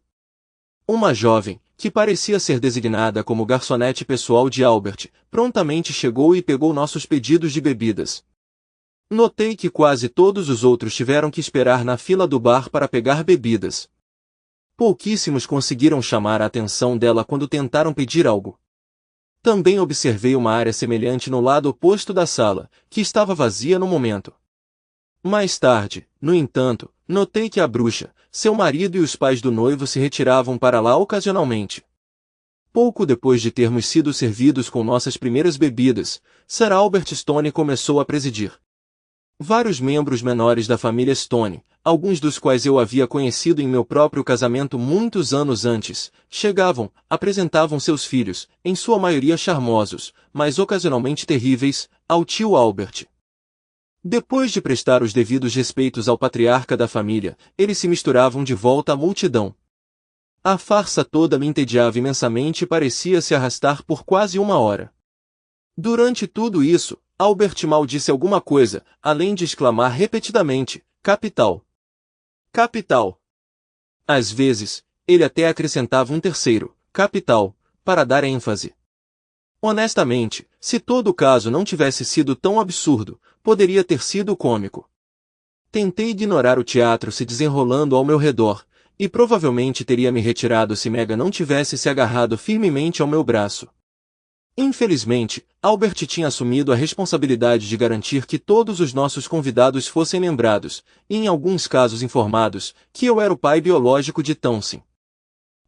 Speaker 1: Uma jovem, que parecia ser designada como garçonete pessoal de Albert, prontamente chegou e pegou nossos pedidos de bebidas. Notei que quase todos os outros tiveram que esperar na fila do bar para pegar bebidas. Pouquíssimos conseguiram chamar a atenção dela quando tentaram pedir algo. Também observei uma área semelhante no lado oposto da sala, que estava vazia no momento. Mais tarde, no entanto, notei que a bruxa, seu marido e os pais do noivo se retiravam para lá ocasionalmente. Pouco depois de termos sido servidos com nossas primeiras bebidas, Sir Albert Stone começou a presidir. Vários membros menores da família Stone, alguns dos quais eu havia conhecido em meu próprio casamento muitos anos antes, chegavam, apresentavam seus filhos, em sua maioria charmosos, mas ocasionalmente terríveis, ao tio Albert. Depois de prestar os devidos respeitos ao patriarca da família, eles se misturavam de volta à multidão. A farsa toda me entediava imensamente e parecia se arrastar por quase uma hora. Durante tudo isso, Albert mal disse alguma coisa, além de exclamar repetidamente, capital. Capital. Às vezes, ele até acrescentava um terceiro, capital, para dar ênfase. Honestamente, se todo o caso não tivesse sido tão absurdo, poderia ter sido cômico. Tentei ignorar o teatro se desenrolando ao meu redor, e provavelmente teria me retirado se Megan não tivesse se agarrado firmemente ao meu braço. Infelizmente, Albert tinha assumido a responsabilidade de garantir que todos os nossos convidados fossem lembrados, e em alguns casos informados, que eu era o pai biológico de Townsend.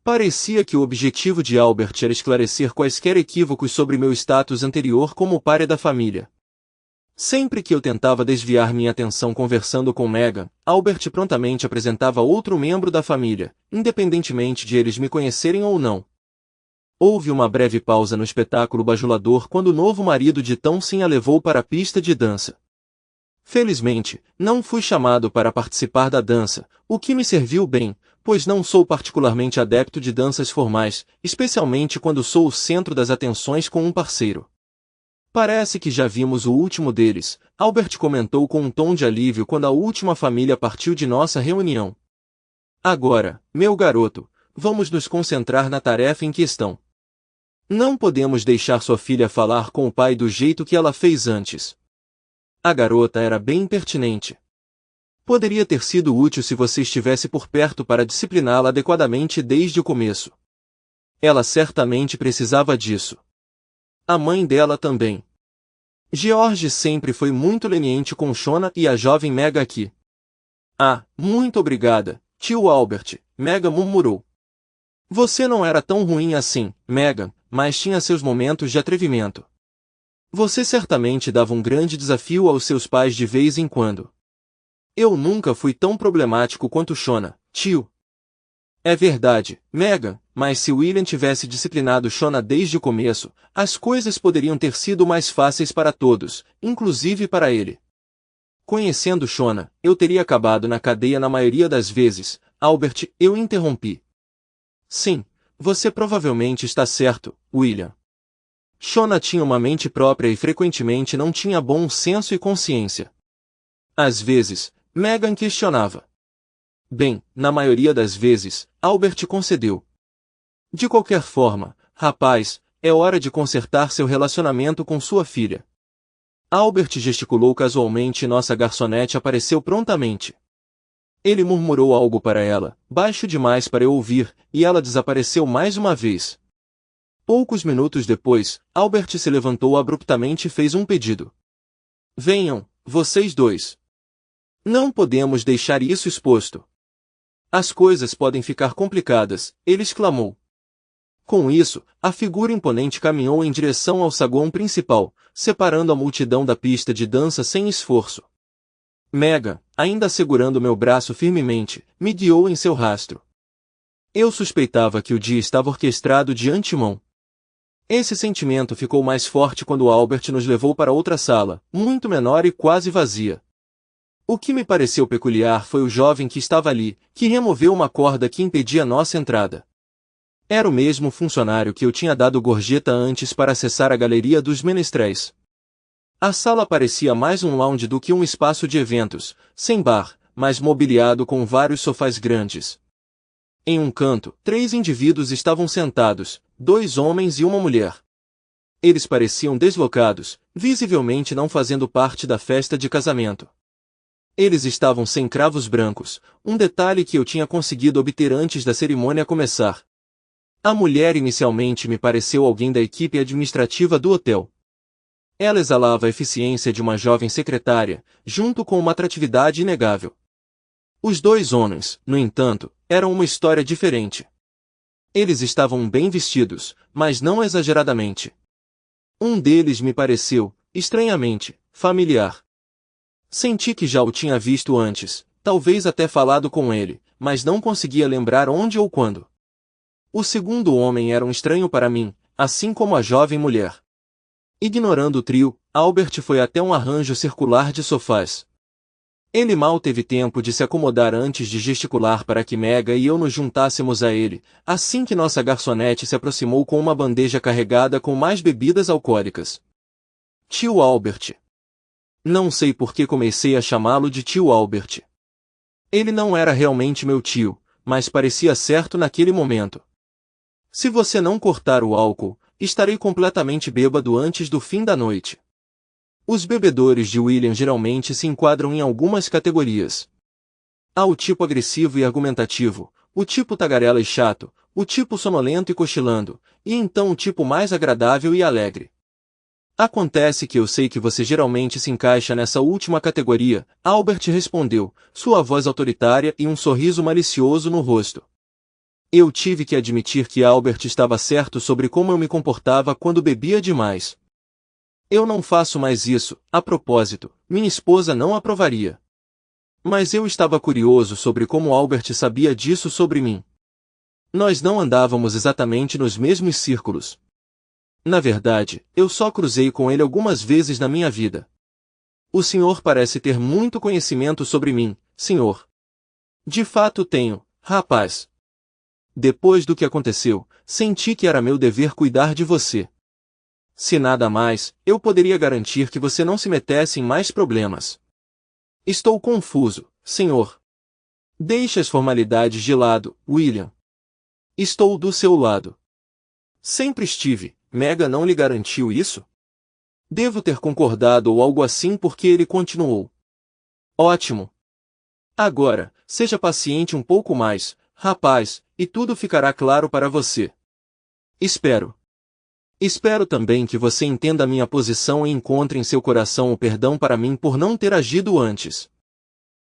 Speaker 1: Parecia que o objetivo de Albert era esclarecer quaisquer equívocos sobre meu status anterior como pai da família. Sempre que eu tentava desviar minha atenção conversando com Megan, Albert prontamente apresentava outro membro da família, independentemente de eles me conhecerem ou não. Houve uma breve pausa no espetáculo bajulador quando o novo marido de Townsend a levou para a pista de dança. Felizmente, não fui chamado para participar da dança, o que me serviu bem, pois não sou particularmente adepto de danças formais, especialmente quando sou o centro das atenções com um parceiro. Parece que já vimos o último deles, Albert comentou com um tom de alívio quando a última família partiu de nossa reunião. Agora, meu garoto, vamos nos concentrar na tarefa em questão. Não podemos deixar sua filha falar com o pai do jeito que ela fez antes. A garota era bem impertinente. Poderia ter sido útil se você estivesse por perto para discipliná-la adequadamente desde o começo. Ela certamente precisava disso. A mãe dela também. George sempre foi muito leniente com Shona e a jovem Megan aqui. Ah, muito obrigada, tio Albert, Megan murmurou. Você não era tão ruim assim, Megan, mas tinha seus momentos de atrevimento. Você certamente dava um grande desafio aos seus pais de vez em quando. Eu nunca fui tão problemático quanto Shona, tio. É verdade, Megan, mas se William tivesse disciplinado Shona desde o começo, as coisas poderiam ter sido mais fáceis para todos, inclusive para ele. Conhecendo Shona, eu teria acabado na cadeia na maioria das vezes, Albert, eu interrompi. Sim, você provavelmente está certo, William. Shona tinha uma mente própria e frequentemente não tinha bom senso e consciência. Às vezes, Megan questionava. Bem, na maioria das vezes, Albert concedeu. De qualquer forma, rapaz, é hora de consertar seu relacionamento com sua filha. Albert gesticulou casualmente e nossa garçonete apareceu prontamente. Ele murmurou algo para ela, baixo demais para eu ouvir, e ela desapareceu mais uma vez. Poucos minutos depois, Albert se levantou abruptamente e fez um pedido. Venham, vocês dois. Não podemos deixar isso exposto. As coisas podem ficar complicadas, ele exclamou. Com isso, a figura imponente caminhou em direção ao saguão principal, separando a multidão da pista de dança sem esforço. Megan, ainda segurando meu braço firmemente, me guiou em seu rastro. Eu suspeitava que o dia estava orquestrado de antemão. Esse sentimento ficou mais forte quando Albert nos levou para outra sala, muito menor e quase vazia. O que me pareceu peculiar foi o jovem que estava ali, que removeu uma corda que impedia nossa entrada. Era o mesmo funcionário que eu tinha dado gorjeta antes para acessar a galeria dos menestréis. A sala parecia mais um lounge do que um espaço de eventos, sem bar, mas mobiliado com vários sofás grandes. Em um canto, 3 indivíduos estavam sentados, 2 homens e uma mulher. Eles pareciam deslocados, visivelmente não fazendo parte da festa de casamento. Eles estavam sem cravos brancos, um detalhe que eu tinha conseguido obter antes da cerimônia começar. A mulher inicialmente me pareceu alguém da equipe administrativa do hotel. Ela exalava a eficiência de uma jovem secretária, junto com uma atratividade inegável. Os 2 homens, no entanto, eram uma história diferente. Eles estavam bem vestidos, mas não exageradamente. Um deles me pareceu, estranhamente, familiar. Senti que já o tinha visto antes, talvez até falado com ele, mas não conseguia lembrar onde ou quando. O segundo homem era um estranho para mim, assim como a jovem mulher. Ignorando o trio, Albert foi até um arranjo circular de sofás. Ele mal teve tempo de se acomodar antes de gesticular para que Megan e eu nos juntássemos a ele, assim que nossa garçonete se aproximou com uma bandeja carregada com mais bebidas alcoólicas. Tio Albert. Não sei por que comecei a chamá-lo de tio Albert. Ele não era realmente meu tio, mas parecia certo naquele momento. Se você não cortar o álcool, estarei completamente bêbado antes do fim da noite. Os bebedores de William geralmente se enquadram em algumas categorias. Há o tipo agressivo e argumentativo, o tipo tagarela e chato, o tipo sonolento e cochilando, e então o tipo mais agradável e alegre. Acontece que eu sei que você geralmente se encaixa nessa última categoria, Albert respondeu, sua voz autoritária e um sorriso malicioso no rosto. Eu tive que admitir que Albert estava certo sobre como eu me comportava quando bebia demais. Eu não faço mais isso, a propósito, minha esposa não aprovaria. Mas eu estava curioso sobre como Albert sabia disso sobre mim. Nós não andávamos exatamente nos mesmos círculos. Na verdade, eu só cruzei com ele algumas vezes na minha vida. O senhor parece ter muito conhecimento sobre mim, senhor. De fato tenho, rapaz. Depois do que aconteceu, senti que era meu dever cuidar de você. Se nada mais, eu poderia garantir que você não se metesse em mais problemas. Estou confuso, senhor. Deixe as formalidades de lado, William. Estou do seu lado. Sempre estive, Megan não lhe garantiu isso? Devo ter concordado ou algo assim porque ele continuou. Ótimo. Agora, seja paciente um pouco mais, rapaz, e tudo ficará claro para você. Espero. Espero também que você entenda minha posição e encontre em seu coração o perdão para mim por não ter agido antes.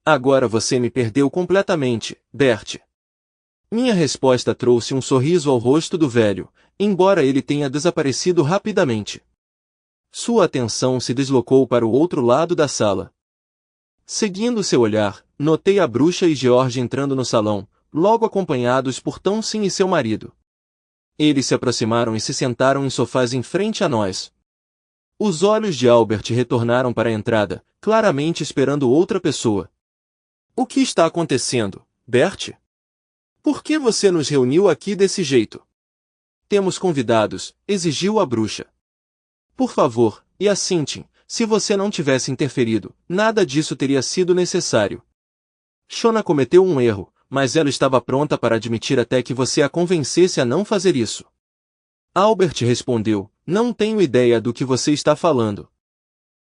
Speaker 1: Agora você me perdeu completamente, Bert. Minha resposta trouxe um sorriso ao rosto do velho, embora ele tenha desaparecido rapidamente. Sua atenção se deslocou para o outro lado da sala. Seguindo seu olhar, notei a bruxa e George entrando no salão, logo acompanhados por Thompson e seu marido. Eles se aproximaram e se sentaram em sofás em frente a nós. Os olhos de Albert retornaram para a entrada, claramente esperando outra pessoa. O que está acontecendo, Bert? Por que você nos reuniu aqui desse jeito? Temos convidados, exigiu a bruxa. Por favor, e Cynthia, se você não tivesse interferido, nada disso teria sido necessário. Shona cometeu um erro, mas ela estava pronta para admitir até que você a convencesse a não fazer isso. Albert respondeu, não tenho ideia do que você está falando.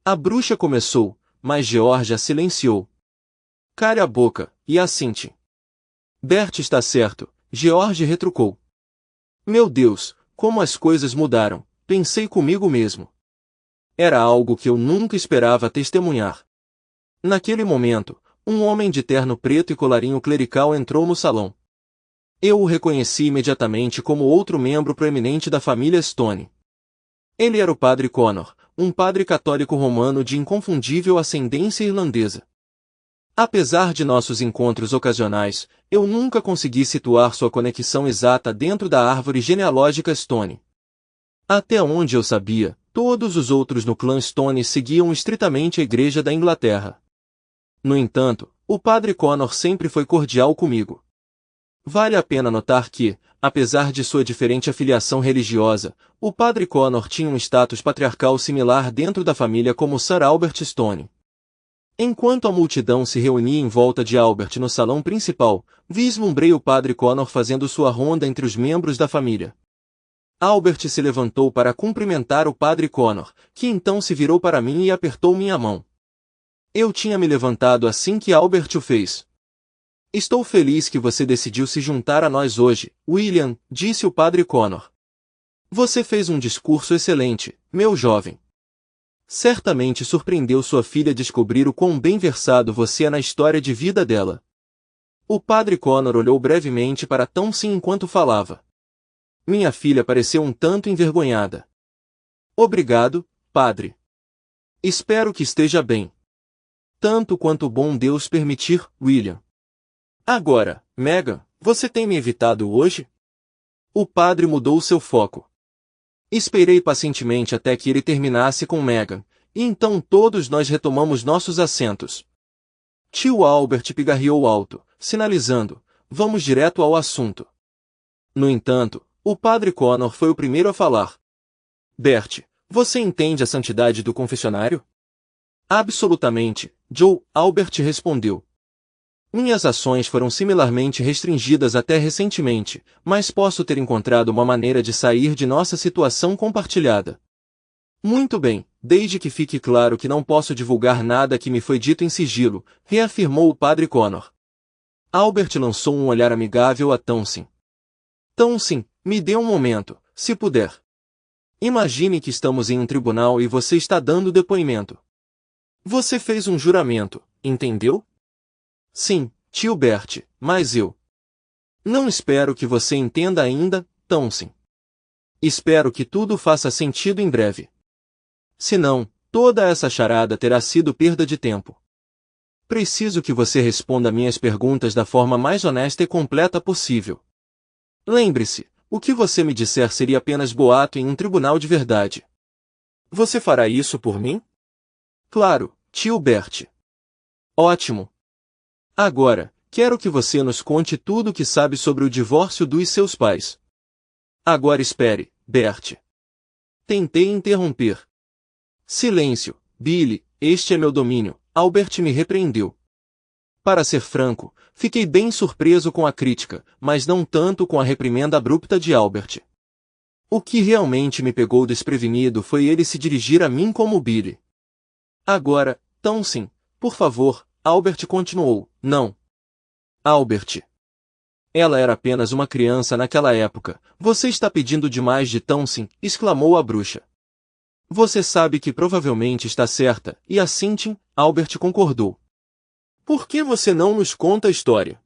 Speaker 1: A bruxa começou, mas George a silenciou. Cale a boca, e Cynthia. Bert está certo, George retrucou. Meu Deus, como as coisas mudaram, pensei comigo mesmo. Era algo que eu nunca esperava testemunhar. Naquele momento, um homem de terno preto e colarinho clerical entrou no salão. Eu o reconheci imediatamente como outro membro proeminente da família Stone. Ele era o padre Connor, um padre católico romano de inconfundível ascendência irlandesa. Apesar de nossos encontros ocasionais, eu nunca consegui situar sua conexão exata dentro da árvore genealógica Stone. Até onde eu sabia, todos os outros no clã Stone seguiam estritamente a Igreja da Inglaterra. No entanto, o padre Connor sempre foi cordial comigo. Vale a pena notar que, apesar de sua diferente afiliação religiosa, o padre Connor tinha um status patriarcal similar dentro da família como Sir Albert Stone. Enquanto a multidão se reunia em volta de Albert no salão principal, vislumbrei o padre Connor fazendo sua ronda entre os membros da família. Albert se levantou para cumprimentar o padre Connor, que então se virou para mim e apertou minha mão. Eu tinha me levantado assim que Albert o fez. Estou feliz que você decidiu se juntar a nós hoje, William, disse o padre Connor. Você fez um discurso excelente, meu jovem. Certamente surpreendeu sua filha descobrir o quão bem versado você é na história de vida dela. O padre Connor olhou brevemente para Thompson enquanto falava. Minha filha pareceu um tanto envergonhada. Obrigado, padre. Espero que esteja bem. Tanto quanto o bom Deus permitir, William. Agora, Megan, você tem me evitado hoje? O padre mudou seu foco. Esperei pacientemente até que ele terminasse com Megan, e então todos nós retomamos nossos assentos. Tio Albert pigarreou alto, sinalizando, vamos direto ao assunto. No entanto, o padre Connor foi o primeiro a falar. Bert, você entende a santidade do confessionário? Absolutamente, Joe, Albert respondeu. Minhas ações foram similarmente restringidas até recentemente, mas posso ter encontrado uma maneira de sair de nossa situação compartilhada. Muito bem, desde que fique claro que não posso divulgar nada que me foi dito em sigilo, reafirmou o padre Connor. Albert lançou um olhar amigável a Townsend. Townsend, me dê um momento, se puder. Imagine que estamos em um tribunal e você está dando depoimento. Você fez um juramento, entendeu? Sim, tio Bert, mas eu não espero que você entenda ainda, Townsend. Espero que tudo faça sentido em breve. Senão, toda essa charada terá sido perda de tempo. Preciso que você responda minhas perguntas da forma mais honesta e completa possível. Lembre-se, o que você me disser seria apenas boato em um tribunal de verdade. Você fará isso por mim? Claro, tio Bert. Ótimo. Agora, quero que você nos conte tudo o que sabe sobre o divórcio dos seus pais. Agora espere, Bert. Tentei interromper. Silêncio, Billy, este é meu domínio, Albert me repreendeu. Para ser franco, fiquei bem surpreso com a crítica, mas não tanto com a reprimenda abrupta de Albert. O que realmente me pegou desprevenido foi ele se dirigir a mim como Billy. Agora, Townsend, por favor, Albert continuou, não. Albert. Ela era apenas uma criança naquela época, você está pedindo demais de Townsend, exclamou a bruxa. Você sabe que provavelmente está certa, e assim Albert concordou. Por que você não nos conta a história?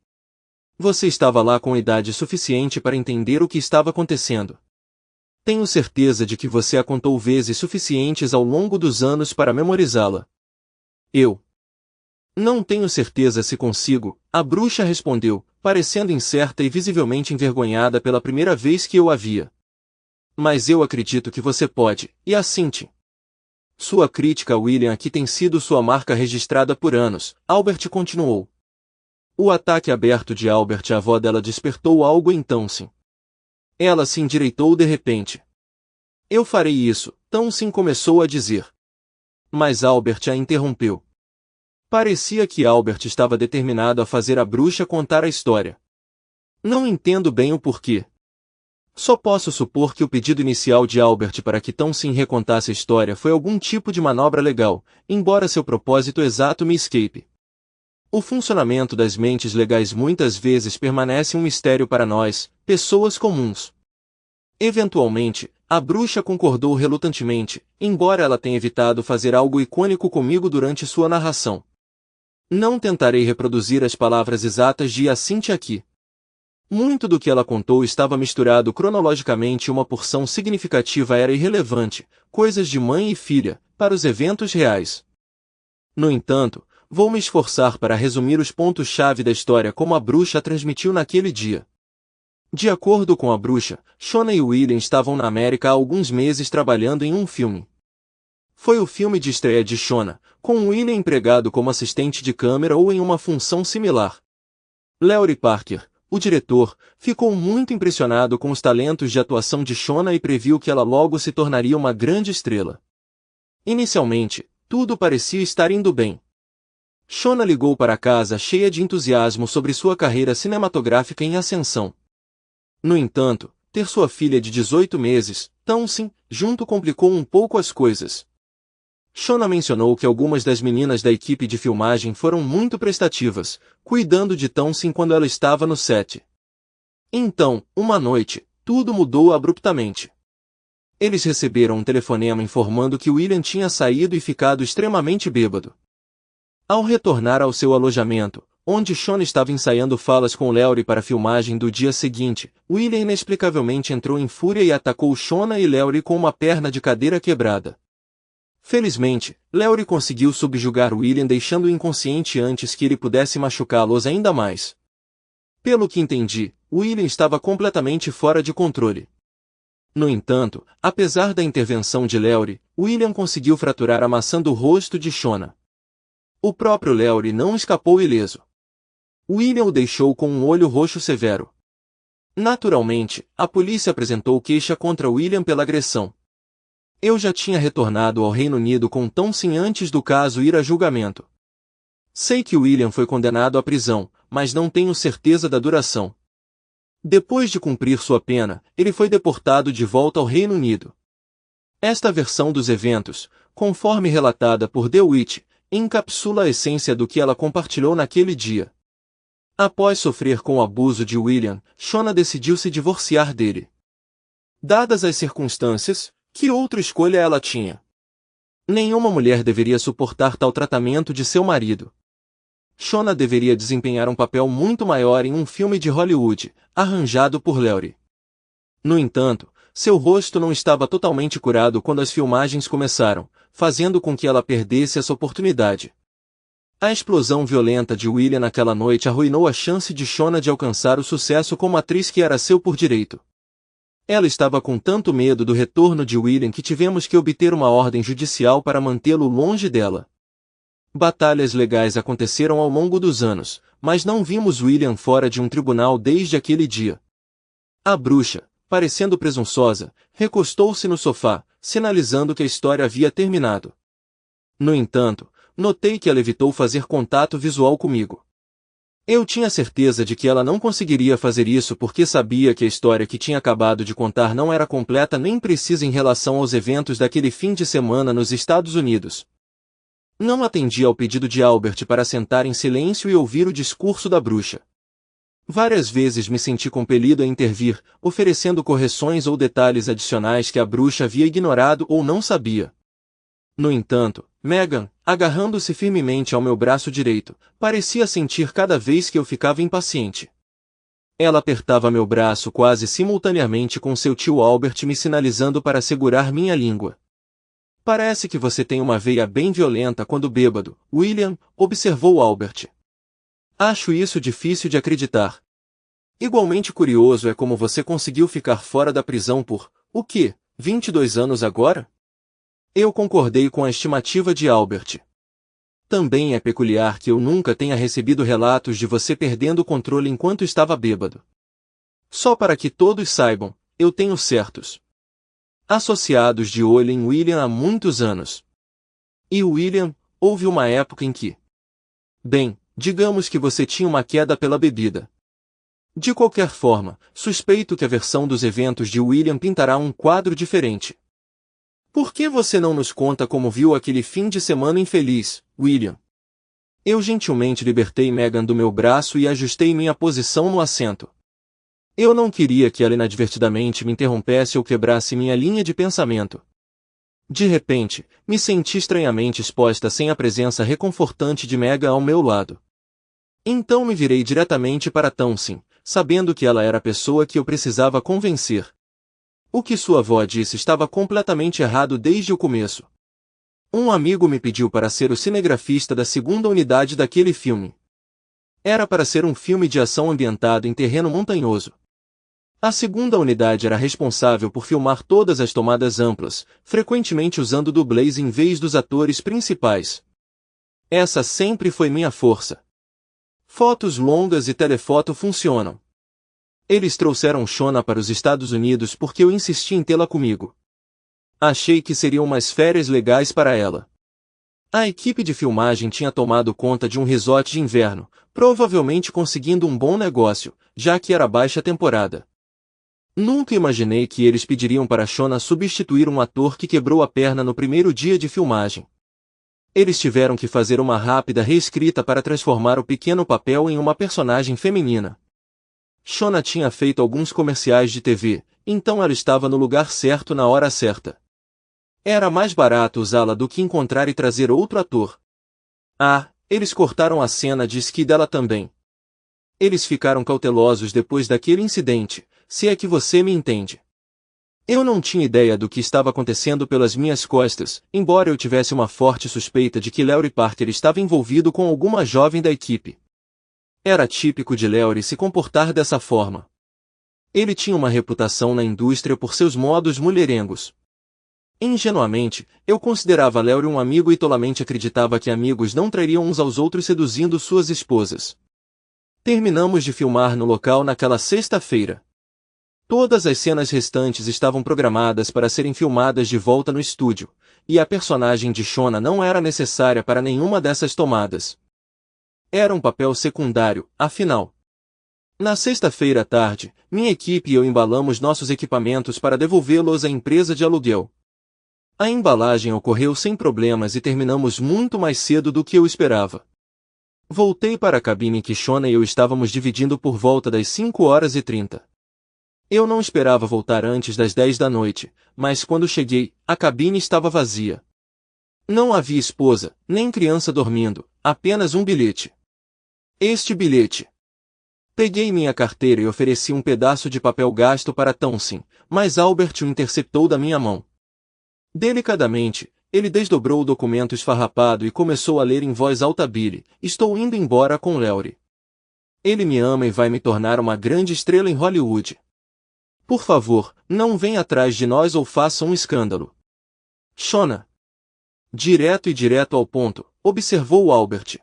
Speaker 1: Você estava lá com idade suficiente para entender o que estava acontecendo. Tenho certeza de que você a contou vezes suficientes ao longo dos anos para memorizá-la. Eu não tenho certeza se consigo, a bruxa respondeu, parecendo incerta e visivelmente envergonhada pela primeira vez que eu a via. Mas eu acredito que você pode, e assim Sua crítica a William aqui tem sido sua marca registrada por anos, Albert continuou. O ataque aberto de Albert à avó dela despertou algo em Townsend. Ela se endireitou de repente. Eu farei isso, Townsend começou a dizer. Mas Albert a interrompeu. Parecia que Albert estava determinado a fazer a bruxa contar a história. Não entendo bem o porquê. Só posso supor que o pedido inicial de Albert para que Townsend recontasse a história foi algum tipo de manobra legal, embora seu propósito exato me escape. O funcionamento das mentes legais muitas vezes permanece um mistério para nós, pessoas comuns. Eventualmente, a bruxa concordou relutantemente, embora ela tenha evitado fazer algo icônico comigo durante sua narração. Não tentarei reproduzir as palavras exatas de Hyacinthe aqui. Muito do que ela contou estava misturado cronologicamente e uma porção significativa era irrelevante, coisas de mãe e filha, para os eventos reais. No entanto, vou me esforçar para resumir os pontos-chave da história como a bruxa a transmitiu naquele dia. De acordo com a bruxa, Shona e William estavam na América há alguns meses trabalhando em um filme. Foi o filme de estreia de Shona, com William empregado como assistente de câmera ou em uma função similar. Larry Parker, o diretor, ficou muito impressionado com os talentos de atuação de Shona e previu que ela logo se tornaria uma grande estrela. Inicialmente, tudo parecia estar indo bem. Shona ligou para casa cheia de entusiasmo sobre sua carreira cinematográfica em ascensão. No entanto, ter sua filha de 18 meses, Townsend, junto complicou um pouco as coisas. Shona mencionou que algumas das meninas da equipe de filmagem foram muito prestativas, cuidando de Townsend quando ela estava no set. Então, uma noite, tudo mudou abruptamente. Eles receberam um telefonema informando que William tinha saído e ficado extremamente bêbado. Ao retornar ao seu alojamento, onde Shona estava ensaiando falas com Larry para a filmagem do dia seguinte, William inexplicavelmente entrou em fúria e atacou Shona e Larry com uma perna de cadeira quebrada. Felizmente, Larry conseguiu subjugar William deixando-o inconsciente antes que ele pudesse machucá-los ainda mais. Pelo que entendi, William estava completamente fora de controle. No entanto, apesar da intervenção de Larry, William conseguiu fraturar a maçã do rosto de Shona. O próprio Larry não escapou ileso. William o deixou com um olho roxo severo. Naturalmente, a polícia apresentou queixa contra William pela agressão. Eu já tinha retornado ao Reino Unido com Townsend antes do caso ir a julgamento. Sei que William foi condenado à prisão, mas não tenho certeza da duração. Depois de cumprir sua pena, ele foi deportado de volta ao Reino Unido. Esta versão dos eventos, conforme relatada por DeWitt, encapsula a essência do que ela compartilhou naquele dia. Após sofrer com o abuso de William, Shona decidiu se divorciar dele. Dadas as circunstâncias, que outra escolha ela tinha? Nenhuma mulher deveria suportar tal tratamento de seu marido. Shona deveria desempenhar um papel muito maior em um filme de Hollywood, arranjado por Lowry. No entanto, seu rosto não estava totalmente curado quando as filmagens começaram, fazendo com que ela perdesse essa oportunidade. A explosão violenta de William naquela noite arruinou a chance de Shona de alcançar o sucesso como atriz que era seu por direito. Ela estava com tanto medo do retorno de William que tivemos que obter uma ordem judicial para mantê-lo longe dela. Batalhas legais aconteceram ao longo dos anos, mas não vimos William fora de um tribunal desde aquele dia. A bruxa, parecendo presunçosa, recostou-se no sofá, sinalizando que a história havia terminado. No entanto, notei que ela evitou fazer contato visual comigo. Eu tinha certeza de que ela não conseguiria fazer isso porque sabia que a história que tinha acabado de contar não era completa nem precisa em relação aos eventos daquele fim de semana nos Estados Unidos. Não atendi ao pedido de Albert para sentar em silêncio e ouvir o discurso da bruxa. Várias vezes me senti compelido a intervir, oferecendo correções ou detalhes adicionais que a bruxa havia ignorado ou não sabia. No entanto, Megan, agarrando-se firmemente ao meu braço direito, parecia sentir cada vez que eu ficava impaciente. Ela apertava meu braço quase simultaneamente com seu tio Albert me sinalizando para segurar minha língua. Parece que você tem uma veia bem violenta quando bêbado, William, observou Albert. Acho isso difícil de acreditar. Igualmente curioso é como você conseguiu ficar fora da prisão por, 22 anos agora? Eu concordei com a estimativa de Albert. Também é peculiar que eu nunca tenha recebido relatos de você perdendo o controle enquanto estava bêbado. Só para que todos saibam, eu tenho certos associados de olho em William há muitos anos. E William, houve uma época em que... Bem, digamos que você tinha uma queda pela bebida. De qualquer forma, suspeito que a versão dos eventos de William pintará um quadro diferente. Por que você não nos conta como viu aquele fim de semana infeliz, William? Eu gentilmente libertei Megan do meu braço e ajustei minha posição no assento. Eu não queria que ela inadvertidamente me interrompesse ou quebrasse minha linha de pensamento. De repente, me senti estranhamente exposta sem a presença reconfortante de Megan ao meu lado. Então me virei diretamente para Townsend, sabendo que ela era a pessoa que eu precisava convencer. O que sua avó disse estava completamente errado desde o começo. Um amigo me pediu para ser o cinegrafista da segunda unidade daquele filme. Era para ser um filme de ação ambientado em terreno montanhoso. A segunda unidade era responsável por filmar todas as tomadas amplas, frequentemente usando dublês em vez dos atores principais. Essa sempre foi minha força. Fotos longas e telefoto funcionam. Eles trouxeram Shona para os Estados Unidos porque eu insisti em tê-la comigo. Achei que seriam umas férias legais para ela. A equipe de filmagem tinha tomado conta de um resort de inverno, provavelmente conseguindo um bom negócio, já que era baixa temporada. Nunca imaginei que eles pediriam para Shona substituir um ator que quebrou a perna no primeiro dia de filmagem. Eles tiveram que fazer uma rápida reescrita para transformar o pequeno papel em uma personagem feminina. Shona tinha feito alguns comerciais de TV, então ela estava no lugar certo na hora certa. Era mais barato usá-la do que encontrar e trazer outro ator. Eles cortaram a cena de esqui dela também. Eles ficaram cautelosos depois daquele incidente, se é que você me entende. Eu não tinha ideia do que estava acontecendo pelas minhas costas, embora eu tivesse uma forte suspeita de que Lowry Parker estava envolvido com alguma jovem da equipe. Era típico de Lowry se comportar dessa forma. Ele tinha uma reputação na indústria por seus modos mulherengos. Ingenuamente, eu considerava Lowry um amigo e tolamente acreditava que amigos não trairiam uns aos outros seduzindo suas esposas. Terminamos de filmar no local naquela sexta-feira. Todas as cenas restantes estavam programadas para serem filmadas de volta no estúdio, e a personagem de Shona não era necessária para nenhuma dessas tomadas. Era um papel secundário, afinal. Na sexta-feira à tarde, minha equipe e eu embalamos nossos equipamentos para devolvê-los à empresa de aluguel. A embalagem ocorreu sem problemas e terminamos muito mais cedo do que eu esperava. Voltei para a cabine que Shona e eu estávamos dividindo por volta das 5h30. Eu não esperava voltar antes das 10 da noite, mas quando cheguei, a cabine estava vazia. Não havia esposa, nem criança dormindo, apenas um bilhete. Este bilhete. Peguei minha carteira e ofereci um pedaço de papel gasto para Townsend, mas Albert o interceptou da minha mão. Delicadamente, ele desdobrou o documento esfarrapado e começou a ler em voz alta: Billy, estou indo embora com Laurie. Ele me ama e vai me tornar uma grande estrela em Hollywood. Por favor, não venha atrás de nós ou faça um escândalo. Shona. Direto e direto ao ponto, observou Albert.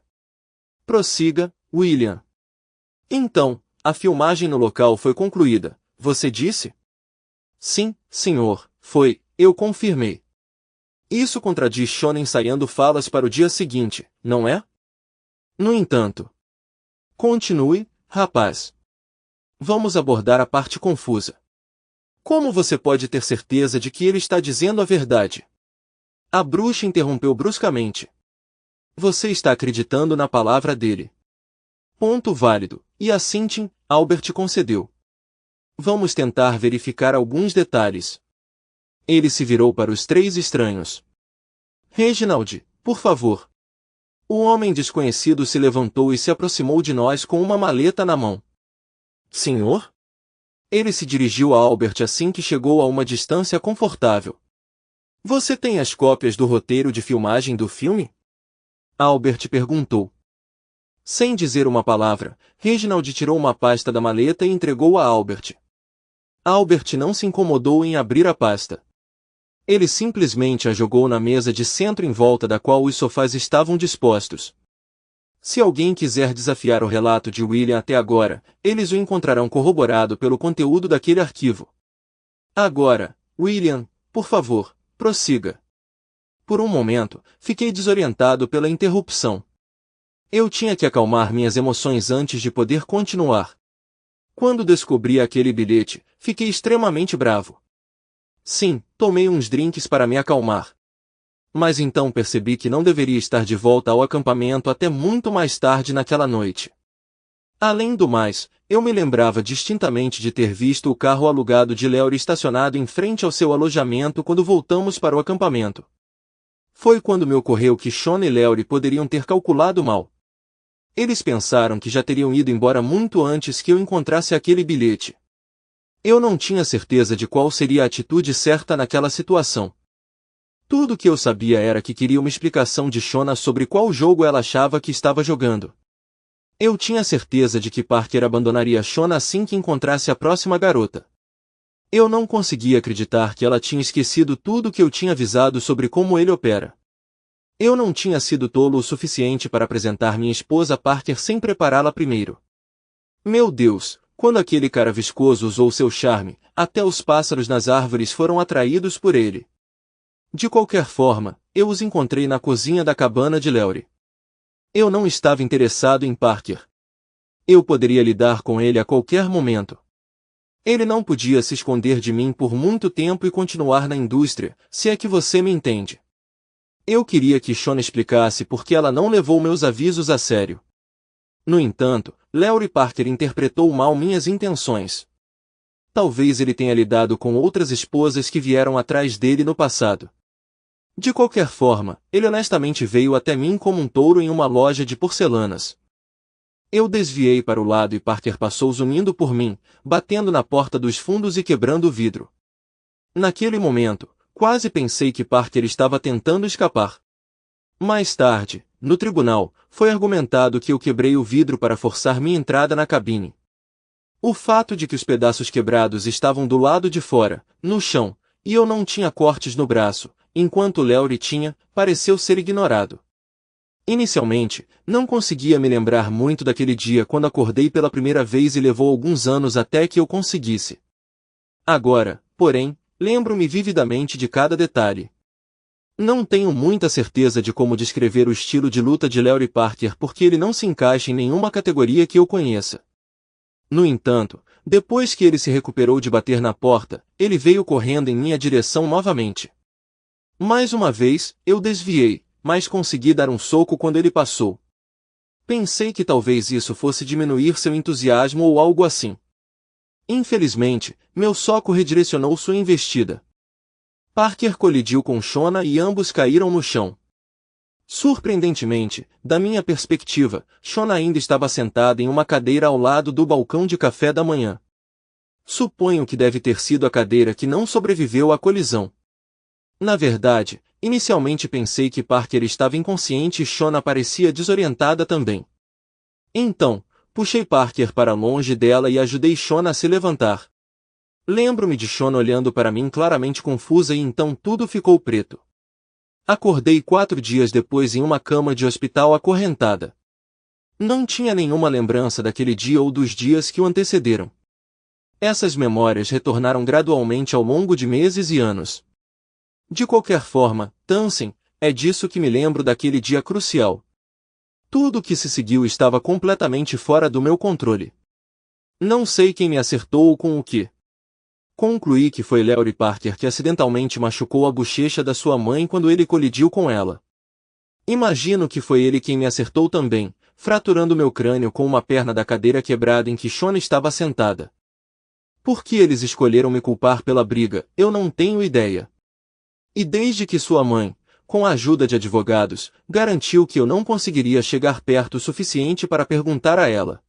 Speaker 1: Prossiga, William. Então, a filmagem no local foi concluída, você disse? Sim, senhor, foi, eu confirmei. Isso contradiz Shona ensaiando falas para o dia seguinte, não é? No entanto. Continue, rapaz. Vamos abordar a parte confusa. Como você pode ter certeza de que ele está dizendo a verdade? A bruxa interrompeu bruscamente. Você está acreditando na palavra dele. Ponto válido, e assim Albert concedeu. Vamos tentar verificar alguns detalhes. Ele se virou para os três estranhos. Reginald, por favor. O homem desconhecido se levantou e se aproximou de nós com uma maleta na mão. Senhor? Ele se dirigiu a Albert assim que chegou a uma distância confortável. Você tem as cópias do roteiro de filmagem do filme? Albert perguntou. Sem dizer uma palavra, Reginald tirou uma pasta da maleta e entregou a Albert. Albert não se incomodou em abrir a pasta. Ele simplesmente a jogou na mesa de centro em volta da qual os sofás estavam dispostos. Se alguém quiser desafiar o relato de William até agora, eles o encontrarão corroborado pelo conteúdo daquele arquivo. Agora, William, por favor, prossiga. Por um momento, fiquei desorientado pela interrupção. Eu tinha que acalmar minhas emoções antes de poder continuar. Quando descobri aquele bilhete, fiquei extremamente bravo. Sim, tomei uns drinks para me acalmar. Mas então percebi que não deveria estar de volta ao acampamento até muito mais tarde naquela noite. Além do mais, eu me lembrava distintamente de ter visto o carro alugado de Laurie estacionado em frente ao seu alojamento quando voltamos para o acampamento. Foi quando me ocorreu que Shona e Laurie poderiam ter calculado mal. Eles pensaram que já teriam ido embora muito antes que eu encontrasse aquele bilhete. Eu não tinha certeza de qual seria a atitude certa naquela situação. Tudo o que eu sabia era que queria uma explicação de Shona sobre qual jogo ela achava que estava jogando. Eu tinha certeza de que Parker abandonaria Shona assim que encontrasse a próxima garota. Eu não conseguia acreditar que ela tinha esquecido tudo o que eu tinha avisado sobre como ele opera. Eu não tinha sido tolo o suficiente para apresentar minha esposa a Parker sem prepará-la primeiro. Meu Deus, quando aquele cara viscoso usou seu charme, até os pássaros nas árvores foram atraídos por ele. De qualquer forma, eu os encontrei na cozinha da cabana de Laurie. Eu não estava interessado em Parker. Eu poderia lidar com ele a qualquer momento. Ele não podia se esconder de mim por muito tempo e continuar na indústria, se é que você me entende. Eu queria que Shona explicasse por que ela não levou meus avisos a sério. No entanto, Laurie Parker interpretou mal minhas intenções. Talvez ele tenha lidado com outras esposas que vieram atrás dele no passado. De qualquer forma, ele honestamente veio até mim como um touro em uma loja de porcelanas. Eu desviei para o lado e Parker passou zunindo por mim, batendo na porta dos fundos e quebrando o vidro. Naquele momento, quase pensei que Parker estava tentando escapar. Mais tarde, no tribunal, foi argumentado que eu quebrei o vidro para forçar minha entrada na cabine. O fato de que os pedaços quebrados estavam do lado de fora, no chão, e eu não tinha cortes no braço, enquanto Laurie tinha, pareceu ser ignorado. Inicialmente, não conseguia me lembrar muito daquele dia quando acordei pela primeira vez e levou alguns anos até que eu conseguisse. Agora, porém, lembro-me vividamente de cada detalhe. Não tenho muita certeza de como descrever o estilo de luta de Larry Parker porque ele não se encaixa em nenhuma categoria que eu conheça. No entanto, depois que ele se recuperou de bater na porta, ele veio correndo em minha direção novamente. Mais uma vez, eu desviei, mas consegui dar um soco quando ele passou. Pensei que talvez isso fosse diminuir seu entusiasmo ou algo assim. Infelizmente, meu soco redirecionou sua investida. Parker colidiu com Shona e ambos caíram no chão. Surpreendentemente, da minha perspectiva, Shona ainda estava sentada em uma cadeira ao lado do balcão de café da manhã. Suponho que deve ter sido a cadeira que não sobreviveu à colisão. Na verdade, inicialmente pensei que Parker estava inconsciente e Shona parecia desorientada também. Então, puxei Parker para longe dela e ajudei Shona a se levantar. Lembro-me de Shona olhando para mim claramente confusa e então tudo ficou preto. Acordei 4 dias depois em uma cama de hospital acorrentada. Não tinha nenhuma lembrança daquele dia ou dos dias que o antecederam. Essas memórias retornaram gradualmente ao longo de meses e anos. De qualquer forma, Tansen, é disso que me lembro daquele dia crucial. Tudo o que se seguiu estava completamente fora do meu controle. Não sei quem me acertou ou com o que. Concluí que foi Larry Parker que acidentalmente machucou a bochecha da sua mãe quando ele colidiu com ela. Imagino que foi ele quem me acertou também, fraturando meu crânio com uma perna da cadeira quebrada em que Shona estava sentada. Por que eles escolheram me culpar pela briga, eu não tenho ideia. E desde que sua mãe, com a ajuda de advogados, garantiu que eu não conseguiria chegar perto o suficiente para perguntar a ela.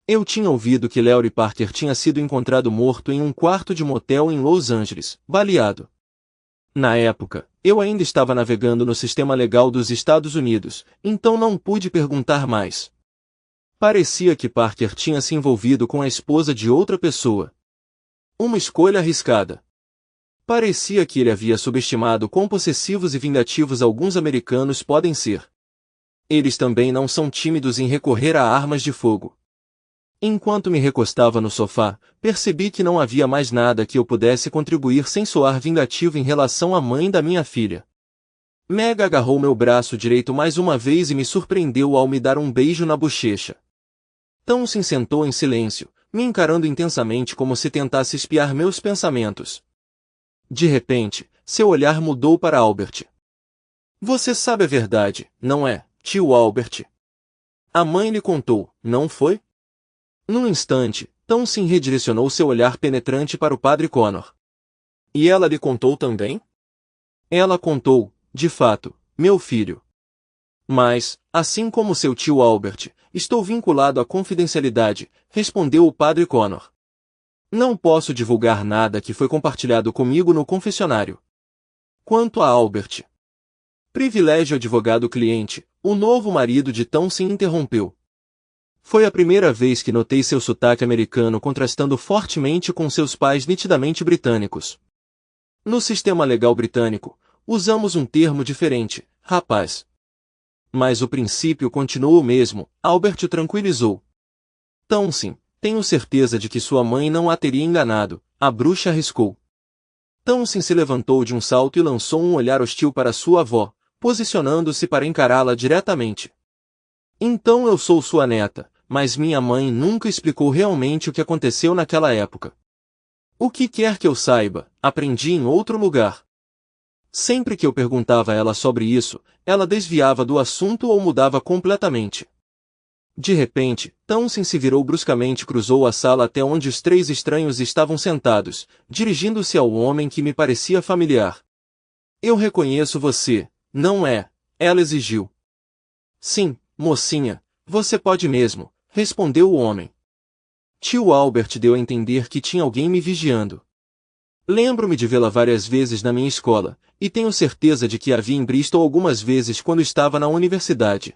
Speaker 1: Eu tinha ouvido que Larry Parker tinha sido encontrado morto em um quarto de motel em Los Angeles, baleado. Na época, eu ainda estava navegando no sistema legal dos Estados Unidos, então não pude perguntar mais. Parecia que Parker tinha se envolvido com a esposa de outra pessoa. Uma escolha arriscada. Parecia que ele havia subestimado quão possessivos e vingativos alguns americanos podem ser. Eles também não são tímidos em recorrer a armas de fogo. Enquanto me recostava no sofá, percebi que não havia mais nada que eu pudesse contribuir sem soar vingativo em relação à mãe da minha filha. Meg agarrou meu braço direito mais uma vez e me surpreendeu ao me dar um beijo na bochecha. Então se sentou em silêncio, me encarando intensamente como se tentasse espiar meus pensamentos. De repente, seu olhar mudou para Albert. Você sabe a verdade, não é, tio Albert? A mãe lhe contou, não foi? Num instante, Townsend redirecionou seu olhar penetrante para o padre Connor. E ela lhe contou também? Ela contou, de fato, meu filho. Mas, assim como seu tio Albert, estou vinculado à confidencialidade, respondeu o padre Connor. Não posso divulgar nada que foi compartilhado comigo no confessionário. Quanto a Albert. Privilégio advogado-cliente, o novo marido de Townsend interrompeu. Foi a primeira vez que notei seu sotaque americano contrastando fortemente com seus pais nitidamente britânicos. No sistema legal britânico, usamos um termo diferente, rapaz. Mas o princípio continua o mesmo, Albert o tranquilizou. Townsend, tenho certeza de que sua mãe não a teria enganado, a bruxa arriscou. Townsend se levantou de um salto e lançou um olhar hostil para sua avó, posicionando-se para encará-la diretamente. Então eu sou sua neta, mas minha mãe nunca explicou realmente o que aconteceu naquela época. O que quer que eu saiba, aprendi em outro lugar. Sempre que eu perguntava a ela sobre isso, ela desviava do assunto ou mudava completamente. De repente, Townsend se virou bruscamente e cruzou a sala até onde os 3 estranhos estavam sentados, dirigindo-se ao homem que me parecia familiar. Eu reconheço você, não é? Ela exigiu. Sim, mocinha, você pode mesmo, respondeu o homem. Tio Albert deu a entender que tinha alguém me vigiando. Lembro-me de vê-la várias vezes na minha escola, e tenho certeza de que a vi em Bristol algumas vezes quando estava na universidade.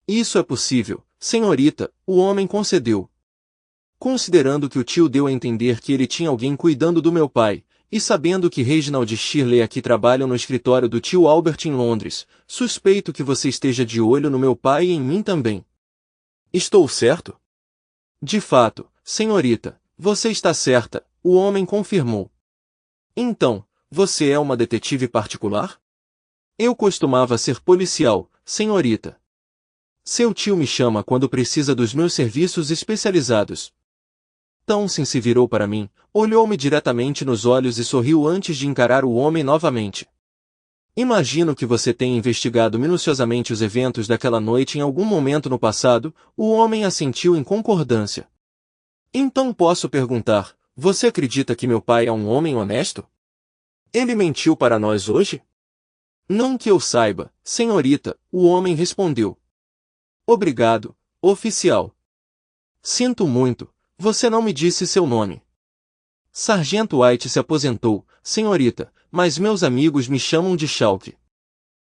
Speaker 1: Isso é possível, senhorita, o homem concedeu. Considerando que o tio deu a entender que ele tinha alguém cuidando do meu pai, e sabendo que Reginald e Shirley aqui trabalham no escritório do tio Albert em Londres, suspeito que você esteja de olho no meu pai e em mim também. Estou certo? De fato, senhorita, você está certa, o homem confirmou. Então, você é uma detetive particular? Eu costumava ser policial, senhorita. Seu tio me chama quando precisa dos meus serviços especializados. Townsend se virou para mim, olhou-me diretamente nos olhos e sorriu antes de encarar o homem novamente. Imagino que você tenha investigado minuciosamente os eventos daquela noite em algum momento no passado. O homem assentiu em concordância. Então posso perguntar, você acredita que meu pai é um homem honesto? Ele mentiu para nós hoje? Não que eu saiba, senhorita, o homem respondeu. Obrigado, oficial. Sinto muito, você não me disse seu nome. Sargento White se aposentou, senhorita, mas meus amigos me chamam de Chalk.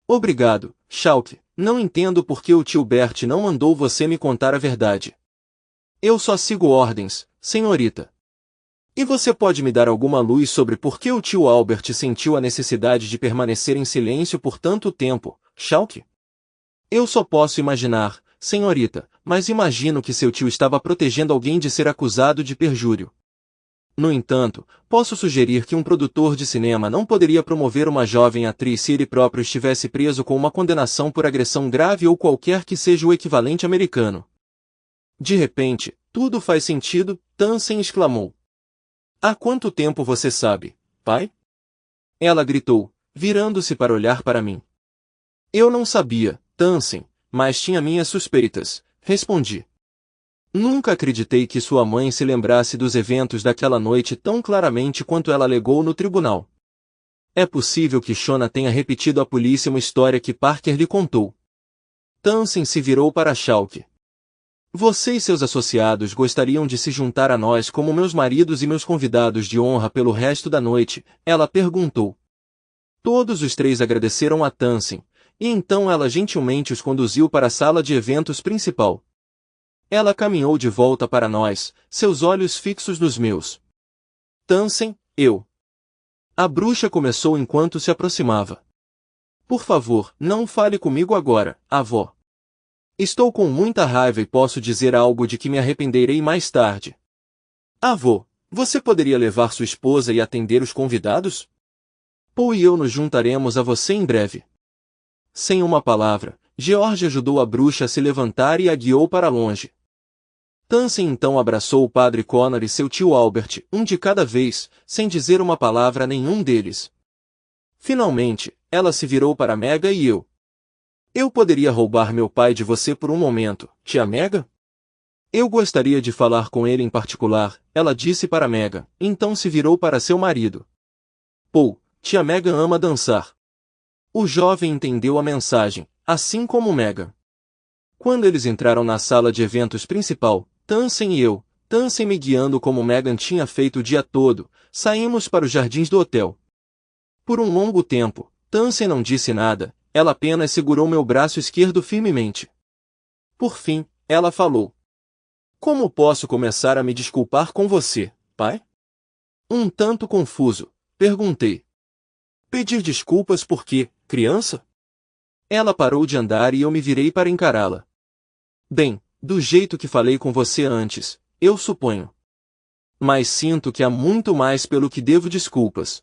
Speaker 1: Obrigado, Chalk, não entendo por que o tio Bert não mandou você me contar a verdade. Eu só sigo ordens, senhorita. E você pode me dar alguma luz sobre por que o tio Albert sentiu a necessidade de permanecer em silêncio por tanto tempo, Chalk? Eu só posso imaginar, senhorita, mas imagino que seu tio estava protegendo alguém de ser acusado de perjúrio. No entanto, posso sugerir que um produtor de cinema não poderia promover uma jovem atriz se ele próprio estivesse preso com uma condenação por agressão grave ou qualquer que seja o equivalente americano. De repente, tudo faz sentido, Townsend exclamou. Há quanto tempo você sabe, pai? Ela gritou, virando-se para olhar para mim. Eu não sabia, Townsend, mas tinha minhas suspeitas, respondi. Nunca acreditei que sua mãe se lembrasse dos eventos daquela noite tão claramente quanto ela alegou no tribunal. É possível que Shona tenha repetido à polícia uma história que Parker lhe contou. Townsend se virou para Chalk. Você e seus associados gostariam de se juntar a nós como meus maridos e meus convidados de honra pelo resto da noite? Ela perguntou. Todos os três agradeceram a Townsend, e então ela gentilmente os conduziu para a sala de eventos principal. Ela caminhou de volta para nós, seus olhos fixos nos meus. Townsend, eu. A bruxa começou enquanto se aproximava. Por favor, não fale comigo agora, avó. Estou com muita raiva e posso dizer algo de que me arrependerei mais tarde. Avô, você poderia levar sua esposa e atender os convidados? Paul e eu nos juntaremos a você em breve. Sem uma palavra, George ajudou a bruxa a se levantar e a guiou para longe. Townsend então abraçou o padre Connor e seu tio Albert, um de cada vez, sem dizer uma palavra a nenhum deles. Finalmente, ela se virou para Mega e eu. Eu poderia roubar meu pai de você por um momento, tia Mega? Eu gostaria de falar com ele em particular, ela disse para Mega, então se virou para seu marido. Paul, tia Mega ama dançar. O jovem entendeu a mensagem, assim como Mega. Quando eles entraram na sala de eventos principal, Townsend e eu, Townsend me guiando como Megan tinha feito o dia todo, saímos para os jardins do hotel. Por um longo tempo, Townsend não disse nada, ela apenas segurou meu braço esquerdo firmemente. Por fim, ela falou. Como posso começar a me desculpar com você, pai? Um tanto confuso, perguntei. Pedir desculpas por quê, criança? Ela parou de andar e eu me virei para encará-la. Bem, do jeito que falei com você antes, eu suponho. Mas sinto que há muito mais pelo que devo desculpas.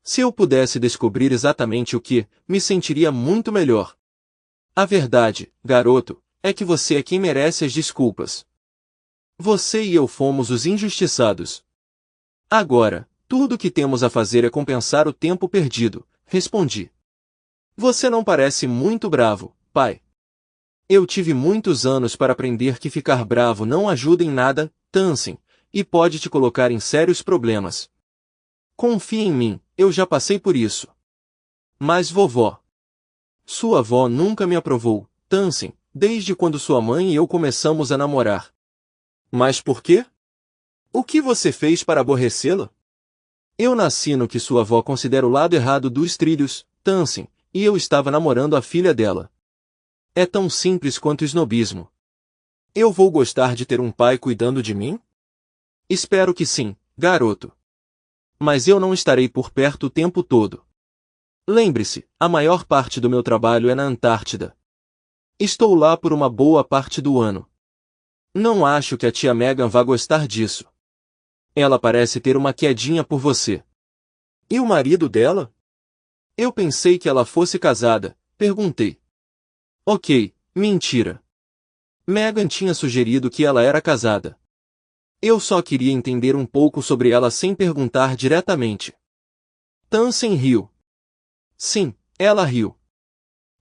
Speaker 1: Se eu pudesse descobrir exatamente o que, me sentiria muito melhor. A verdade, garoto, é que você é quem merece as desculpas. Você e eu fomos os injustiçados. Agora, tudo o que temos a fazer é compensar o tempo perdido, respondi. Você não parece muito bravo, pai. Eu tive muitos anos para aprender que ficar bravo não ajuda em nada, Townsend, e pode te colocar em sérios problemas. Confie em mim, eu já passei por isso. Mas vovó. Sua avó nunca me aprovou, Townsend, desde quando sua mãe e eu começamos a namorar. Mas por quê? O que você fez para aborrecê-la? Eu nasci no que sua avó considera o lado errado dos trilhos, Townsend, e eu estava namorando a filha dela. É tão simples quanto snobismo. Eu vou gostar de ter um pai cuidando de mim? Espero que sim, garoto. Mas eu não estarei por perto o tempo todo. Lembre-se, a maior parte do meu trabalho é na Antártida. Estou lá por uma boa parte do ano. Não acho que a tia Megan vá gostar disso. Ela parece ter uma quedinha por você. E o marido dela? Eu pensei que ela fosse casada, perguntei. Ok, mentira. Megan tinha sugerido que ela era casada. Eu só queria entender um pouco sobre ela sem perguntar diretamente. Tansen riu. Sim, ela riu.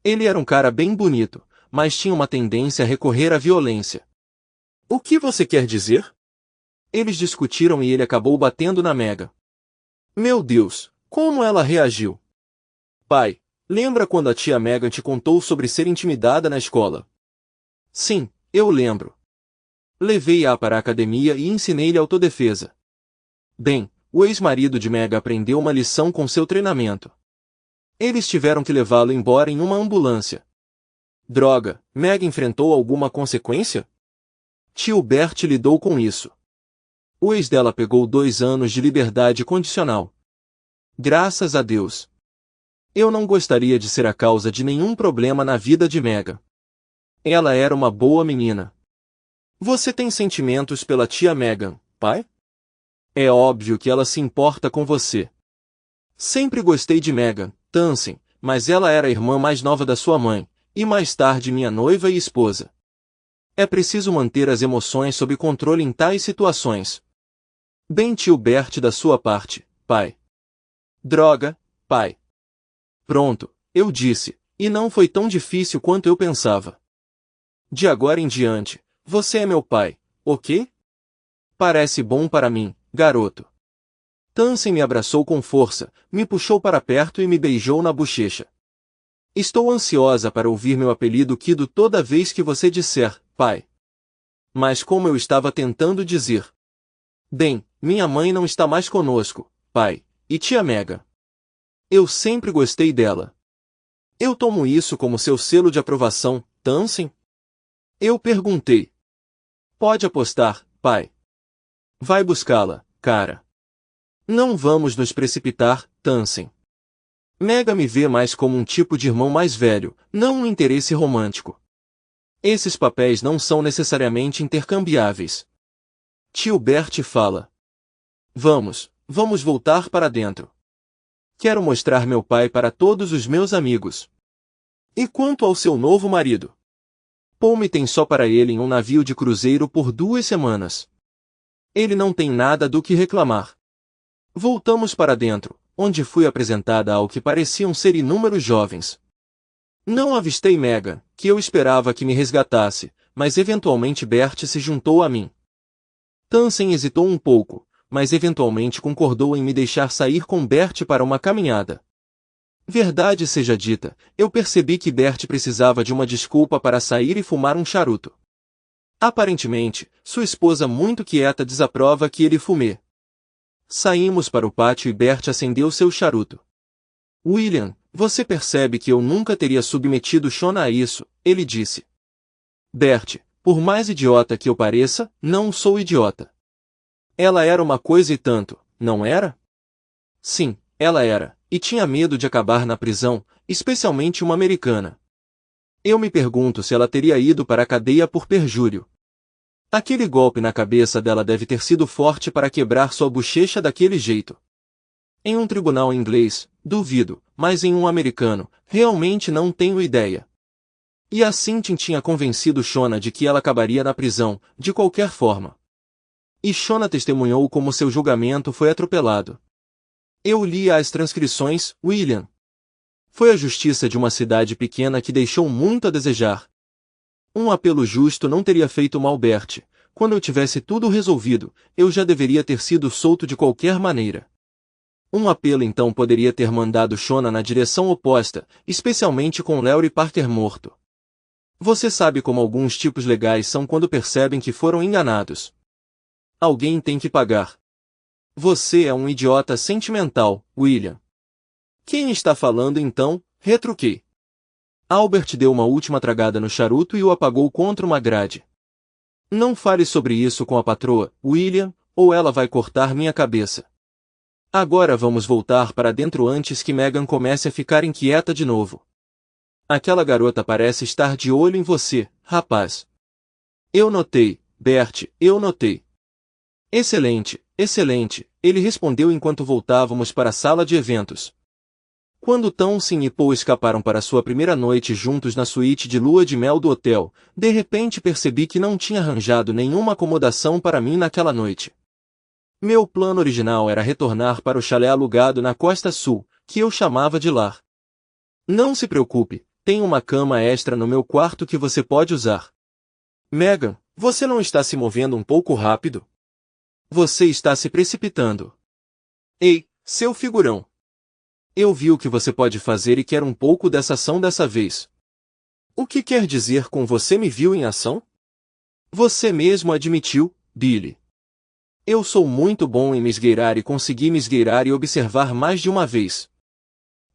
Speaker 1: Ele era um cara bem bonito, mas tinha uma tendência a recorrer à violência. O que você quer dizer? Eles discutiram e ele acabou batendo na Megan. Meu Deus, como ela reagiu? Pai, lembra quando a tia Megan te contou sobre ser intimidada na escola? Sim, eu lembro. Levei-a para a academia e ensinei-lhe autodefesa. Bem, o ex-marido de Megan aprendeu uma lição com seu treinamento. Eles tiveram que levá-lo embora em uma ambulância. Droga, Megan enfrentou alguma consequência? Tio Bert lidou com isso. O ex dela pegou 2 anos de liberdade condicional. Graças a Deus. Eu não gostaria de ser a causa de nenhum problema na vida de Megan. Ela era uma boa menina. Você tem sentimentos pela tia Megan, pai? É óbvio que ela se importa com você. Sempre gostei de Megan, Tansen, mas ela era a irmã mais nova da sua mãe, e mais tarde minha noiva e esposa. É preciso manter as emoções sob controle em tais situações. Bem tio Bert da sua parte, pai. Droga, pai. Pronto, eu disse, e não foi tão difícil quanto eu pensava. De agora em diante, você é meu pai, ok? Parece bom para mim, garoto. Tansen me abraçou com força, me puxou para perto e me beijou na bochecha. Estou ansiosa para ouvir meu apelido Kido toda vez que você disser, pai. Mas como eu estava tentando dizer. Bem, minha mãe não está mais conosco, pai, e tia Megan. Eu sempre gostei dela. Eu tomo isso como seu selo de aprovação, Tansen? Eu perguntei. Pode apostar, pai. Vai buscá-la, cara. Não vamos nos precipitar, Tansen. Megan me vê mais como um tipo de irmão mais velho, não um interesse romântico. Esses papéis não são necessariamente intercambiáveis. Tio Bert fala. Vamos voltar para dentro. Quero mostrar meu pai para todos os meus amigos. E quanto ao seu novo marido? Paul me tem só para ele em um navio de cruzeiro por 2 semanas. Ele não tem nada do que reclamar. Voltamos para dentro, onde fui apresentada ao que pareciam ser inúmeros jovens. Não avistei Megan, que eu esperava que me resgatasse, mas eventualmente Bert se juntou a mim. Tansen hesitou um pouco, mas eventualmente concordou em me deixar sair com Bert para uma caminhada. Verdade seja dita, eu percebi que Bert precisava de uma desculpa para sair e fumar um charuto. Aparentemente, sua esposa muito quieta desaprova que ele fume. Saímos para o pátio e Bert acendeu seu charuto. William, você percebe que eu nunca teria submetido Shona a isso, ele disse. Bert, por mais idiota que eu pareça, não sou idiota. Ela era uma coisa e tanto, não era? Sim, ela era, e tinha medo de acabar na prisão, especialmente uma americana. Eu me pergunto se ela teria ido para a cadeia por perjúrio. Aquele golpe na cabeça dela deve ter sido forte para quebrar sua bochecha daquele jeito. Em um tribunal inglês, duvido, mas em um americano, realmente não tenho ideia. E assim Tim tinha convencido Shona de que ela acabaria na prisão, de qualquer forma. E Shona testemunhou como seu julgamento foi atropelado. Eu li as transcrições, William. Foi a justiça de uma cidade pequena que deixou muito a desejar. Um apelo justo não teria feito mal Bert. Quando eu tivesse tudo resolvido, eu já deveria ter sido solto de qualquer maneira. Um apelo então poderia ter mandado Shona na direção oposta, especialmente com Larry Parker morto. Você sabe como alguns tipos legais são quando percebem que foram enganados. Alguém tem que pagar. Você é um idiota sentimental, William. Quem está falando então? Retruquei. Albert deu uma última tragada no charuto e o apagou contra uma grade. Não fale sobre isso com a patroa, William, ou ela vai cortar minha cabeça. Agora vamos voltar para dentro antes que Megan comece a ficar inquieta de novo. Aquela garota parece estar de olho em você, rapaz. Eu notei, Bert, eu notei. Excelente, excelente, ele respondeu enquanto voltávamos para a sala de eventos. Quando Townsend e Paul escaparam para sua primeira noite juntos na suíte de lua de mel do hotel, de repente percebi que não tinha arranjado nenhuma acomodação para mim naquela noite. Meu plano original era retornar para o chalé alugado na costa sul, que eu chamava de lar. Não se preocupe, tem uma cama extra no meu quarto que você pode usar. Megan, você não está se movendo um pouco rápido? Você está se precipitando. Ei, seu figurão! Eu vi o que você pode fazer e quero um pouco dessa ação dessa vez. O que quer dizer com você me viu em ação? Você mesmo admitiu, Billy. Eu sou muito bom em me esgueirar e consegui me esgueirar e observar mais de uma vez.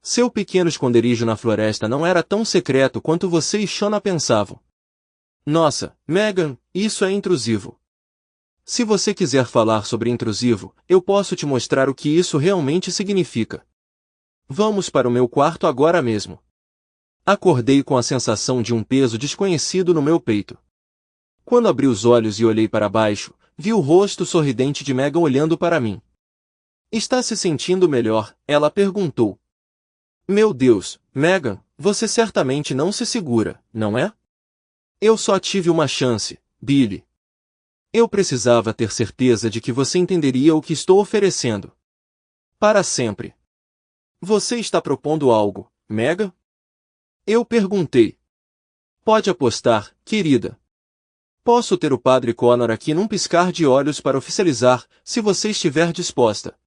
Speaker 1: Seu pequeno esconderijo na floresta não era tão secreto quanto você e Shona pensavam. Nossa, Megan, isso é intrusivo. Se você quiser falar sobre intrusivo, eu posso te mostrar o que isso realmente significa. Vamos para o meu quarto agora mesmo. Acordei com a sensação de um peso desconhecido no meu peito. Quando abri os olhos e olhei para baixo, vi o rosto sorridente de Megan olhando para mim. Está se sentindo melhor? Ela perguntou. Meu Deus, Megan, você certamente não se segura, não é? Eu só tive uma chance, Billy. Eu precisava ter certeza de que você entenderia o que estou oferecendo. Para sempre. Você está propondo algo, Megan? Eu perguntei. Pode apostar, querida. Posso ter o Padre Connor aqui num piscar de olhos para oficializar, se você estiver disposta.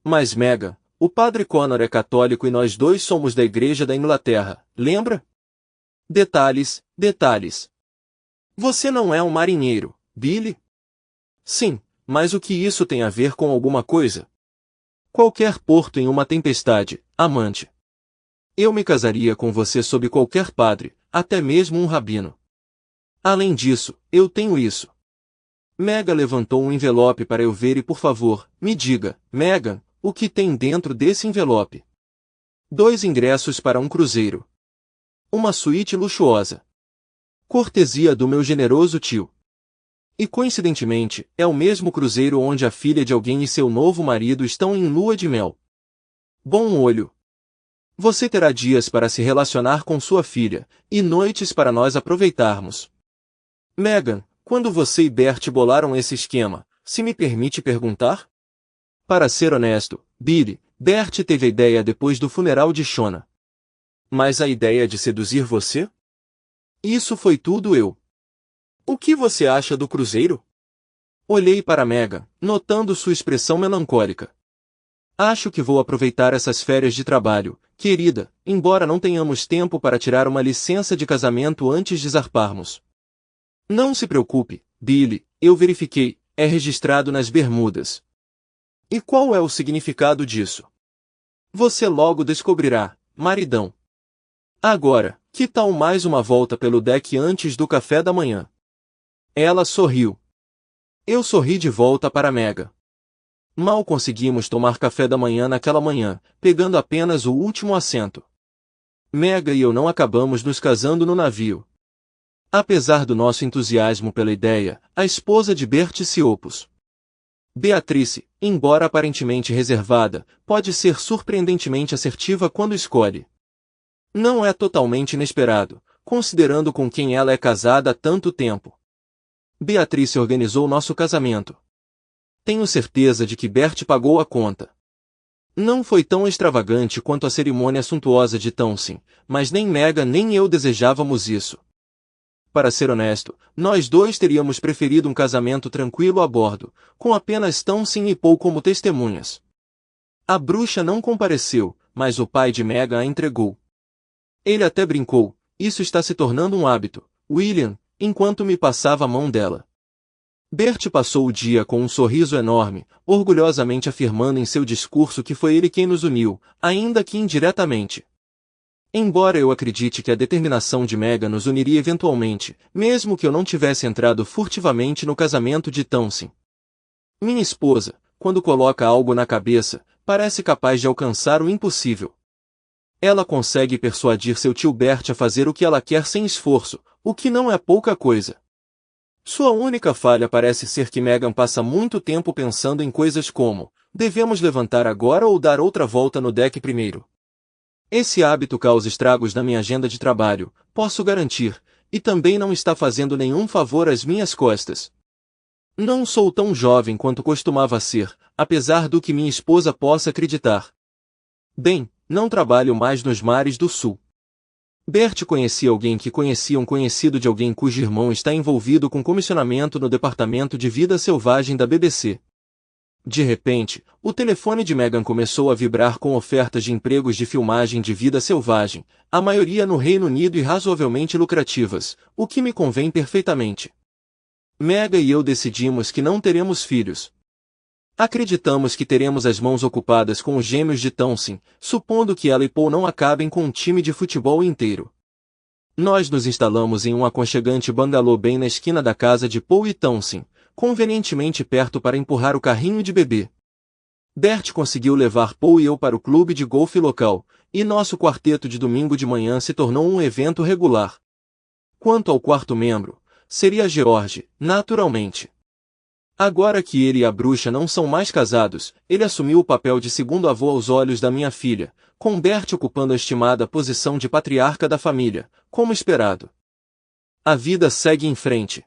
Speaker 1: Mas Megan, o Padre Connor é católico e nós dois somos da Igreja da Inglaterra, lembra? Detalhes, detalhes. Você não é um marinheiro, Billy? Sim, mas o que isso tem a ver com alguma coisa? Qualquer porto em uma tempestade, amante. Eu me casaria com você sob qualquer padre, até mesmo um rabino. Além disso, eu tenho isso. Megan levantou um envelope para eu ver e por favor, me diga, Megan, o que tem dentro desse envelope? 2 ingressos para um cruzeiro. Uma suíte luxuosa. Cortesia do meu generoso tio. E coincidentemente, é o mesmo cruzeiro onde a filha de alguém e seu novo marido estão em lua de mel. Bom olho. Você terá dias para se relacionar com sua filha, e noites para nós aproveitarmos. Megan, quando você e Bert bolaram esse esquema, se me permite perguntar? Para ser honesto, Billy, Bert teve a ideia depois do funeral de Shona. Mas a ideia de seduzir você? Isso foi tudo eu. O que você acha do cruzeiro? Olhei para Megan, notando sua expressão melancólica. Acho que vou aproveitar essas férias de trabalho, querida, embora não tenhamos tempo para tirar uma licença de casamento antes de zarparmos. Não se preocupe, Billy, eu verifiquei, é registrado nas Bermudas. E qual é o significado disso? Você logo descobrirá, maridão. Agora, que tal mais uma volta pelo deck antes do café da manhã? Ela sorriu. Eu sorri de volta para Megan. Mal conseguimos tomar café da manhã naquela manhã, pegando apenas o último assento. Megan e eu não acabamos nos casando no navio. Apesar do nosso entusiasmo pela ideia, a esposa de Bert se opôs. Beatrice, embora aparentemente reservada, pode ser surpreendentemente assertiva quando escolhe. Não é totalmente inesperado, considerando com quem ela é casada há tanto tempo. Beatrice organizou nosso casamento. Tenho certeza de que Bert pagou a conta. Não foi tão extravagante quanto a cerimônia suntuosa de Townsend, mas nem Megan nem eu desejávamos isso. Para ser honesto, nós dois teríamos preferido um casamento tranquilo a bordo, com apenas Townsend e Paul como testemunhas. A bruxa não compareceu, mas o pai de Megan a entregou. Ele até brincou, isso está se tornando um hábito, William, enquanto me passava a mão dela. Bert passou o dia com um sorriso enorme, orgulhosamente afirmando em seu discurso que foi ele quem nos uniu, ainda que indiretamente. Embora eu acredite que a determinação de Megan nos uniria eventualmente, mesmo que eu não tivesse entrado furtivamente no casamento de Townsend. Minha esposa, quando coloca algo na cabeça, parece capaz de alcançar o impossível. Ela consegue persuadir seu tio Bert a fazer o que ela quer sem esforço, o que não é pouca coisa. Sua única falha parece ser que Megan passa muito tempo pensando em coisas como: devemos levantar agora ou dar outra volta no deck primeiro? Esse hábito causa estragos na minha agenda de trabalho, posso garantir, e também não está fazendo nenhum favor às minhas costas. Não sou tão jovem quanto costumava ser, apesar do que minha esposa possa acreditar. Bem, não trabalho mais nos mares do sul. Bert conhecia alguém que conhecia um conhecido de alguém cujo irmão está envolvido com comissionamento no Departamento de Vida Selvagem da BBC. De repente, o telefone de Meghan começou a vibrar com ofertas de empregos de filmagem de vida selvagem, a maioria no Reino Unido e razoavelmente lucrativas, o que me convém perfeitamente. Meghan e eu decidimos que não teremos filhos. Acreditamos que teremos as mãos ocupadas com os gêmeos de Townsend, supondo que ela e Paul não acabem com um time de futebol inteiro. Nós nos instalamos em um aconchegante bangalô bem na esquina da casa de Paul e Townsend, convenientemente perto para empurrar o carrinho de bebê. Bert conseguiu levar Paul e eu para o clube de golfe local, e nosso quarteto de domingo de manhã se tornou um evento regular. Quanto ao quarto membro, seria George, naturalmente. Agora que ele e a bruxa não são mais casados, ele assumiu o papel de segundo avô aos olhos da minha filha, com Bert ocupando a estimada posição de patriarca da família, como esperado. A vida segue em frente.